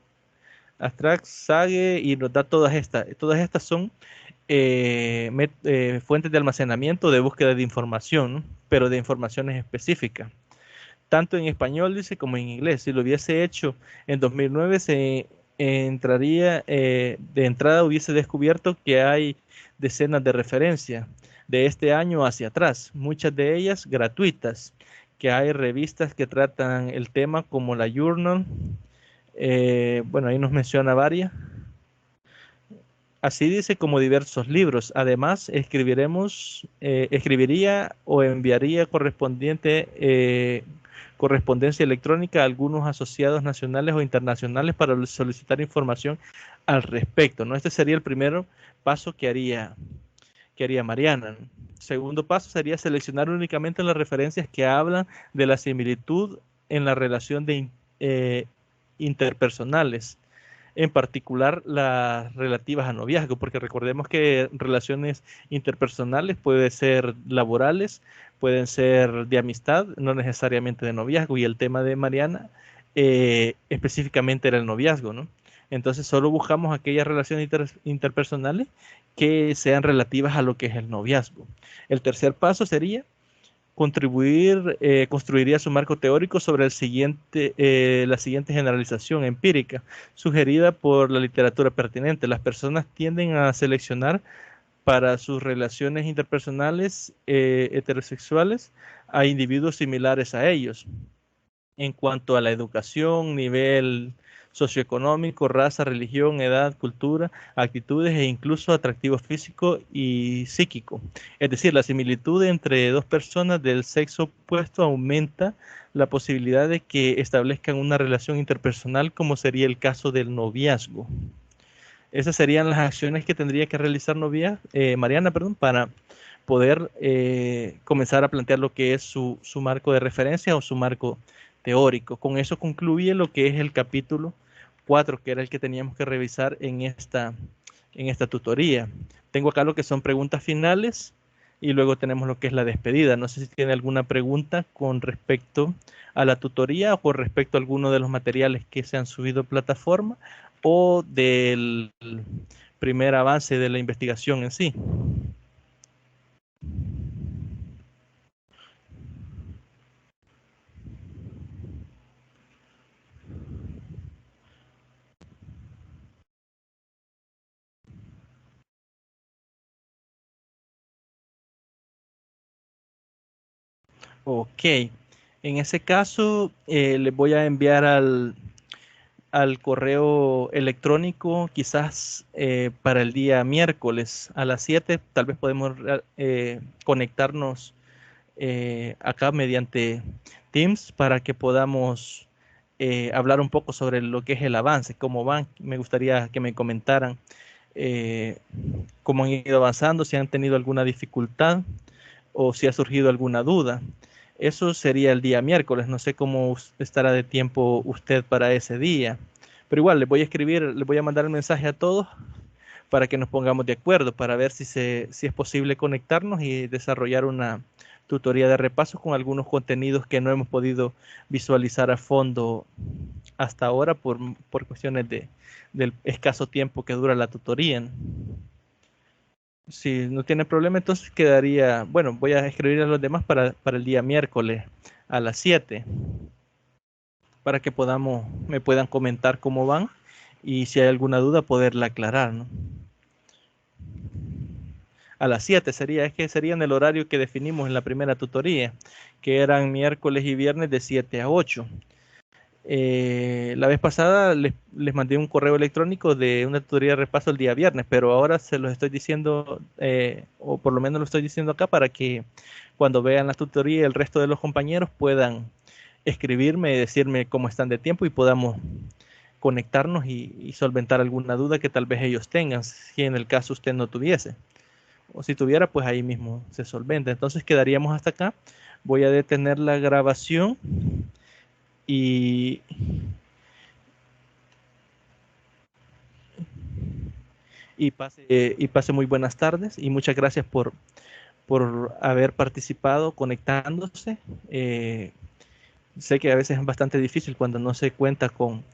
Abstract, Sage, y nos da todas estas. Todas estas son fuentes de almacenamiento de búsqueda de información, ¿no? Pero de informaciones específicas tanto en español, dice, como en inglés. Si lo hubiese hecho en 2009, se entraría, de entrada hubiese descubierto que hay decenas de referencias de este año hacia atrás, muchas de ellas gratuitas, que hay revistas que tratan el tema como la Journal, bueno, ahí nos menciona varias. Así dice como diversos libros. Además, escribiría o enviaría correspondencia electrónica a algunos asociados nacionales o internacionales para solicitar información al respecto, ¿no? Este sería el primer paso que haría Mariana. Segundo paso sería seleccionar únicamente las referencias que hablan de la similitud en la relación de interpersonales, en particular las relativas a noviazgo, porque recordemos que relaciones interpersonales pueden ser laborales, pueden ser de amistad, no necesariamente de noviazgo, y el tema de Mariana específicamente era el noviazgo, ¿no? Entonces solo buscamos aquellas relaciones interpersonales que sean relativas a lo que es el noviazgo. El tercer paso sería construiría su marco teórico sobre la siguiente generalización empírica, sugerida por la literatura pertinente. Las personas tienden a seleccionar para sus relaciones interpersonales heterosexuales a individuos similares a ellos en cuanto a la educación, nivel socioeconómico, raza, religión, edad, cultura, actitudes e incluso atractivo físico y psíquico. Es decir, la similitud entre dos personas del sexo opuesto aumenta la posibilidad de que establezcan una relación interpersonal, como sería el caso del noviazgo. Esas serían las acciones que tendría que realizar Mariana, para poder comenzar a plantear lo que es su marco de referencia o su marco teórico. Con eso concluye lo que es el capítulo 4, que era el que teníamos que revisar en esta tutoría. Tengo acá lo que son preguntas finales y luego tenemos lo que es la despedida. No sé si tiene alguna pregunta con respecto a la tutoría o con respecto a alguno de los materiales que se han subido a plataforma o del primer avance de la investigación en sí. Ok, en ese caso les voy a enviar al correo electrónico quizás para el día miércoles a las 7, tal vez podemos conectarnos acá mediante Teams para que podamos hablar un poco sobre lo que es el avance, cómo van. Me gustaría que me comentaran eh, cómo han ido avanzando, si han tenido alguna dificultad o si ha surgido alguna duda. Eso sería el día miércoles. No sé cómo estará de tiempo usted para ese día. Pero igual, les voy a escribir, les voy a mandar el mensaje a todos para que nos pongamos de acuerdo, para ver si es posible conectarnos y desarrollar una tutoría de repaso con algunos contenidos que no hemos podido visualizar a fondo hasta ahora por cuestiones del escaso tiempo que dura la tutoría. Si no tiene problema, entonces quedaría, bueno, voy a escribir a los demás para el día miércoles a las 7 para que me puedan comentar cómo van y si hay alguna duda poderla aclarar, ¿no? A las 7 es que sería en el horario que definimos en la primera tutoría, que eran miércoles y viernes de 7 a 8. La vez pasada les mandé un correo electrónico de una tutoría de repaso el día viernes, pero ahora se los estoy diciendo, o por lo menos lo estoy diciendo acá, para que cuando vean la tutoría el resto de los compañeros puedan escribirme y decirme cómo están de tiempo y podamos conectarnos y solventar alguna duda que tal vez ellos tengan, si en el caso usted no tuviese. O si tuviera, pues ahí mismo se solventa. Entonces quedaríamos hasta acá. Voy a detener la grabación y, y pase muy buenas tardes y muchas gracias por haber participado conectándose. Sé que a veces es bastante difícil cuando no se cuenta con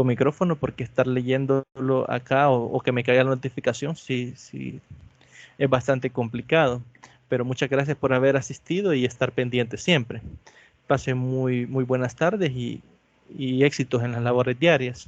micrófono porque estar leyéndolo acá o que me caiga la notificación sí, sí es bastante complicado. Pero muchas gracias por haber asistido y estar pendiente siempre. Pasen muy buenas tardes y éxitos en las labores diarias.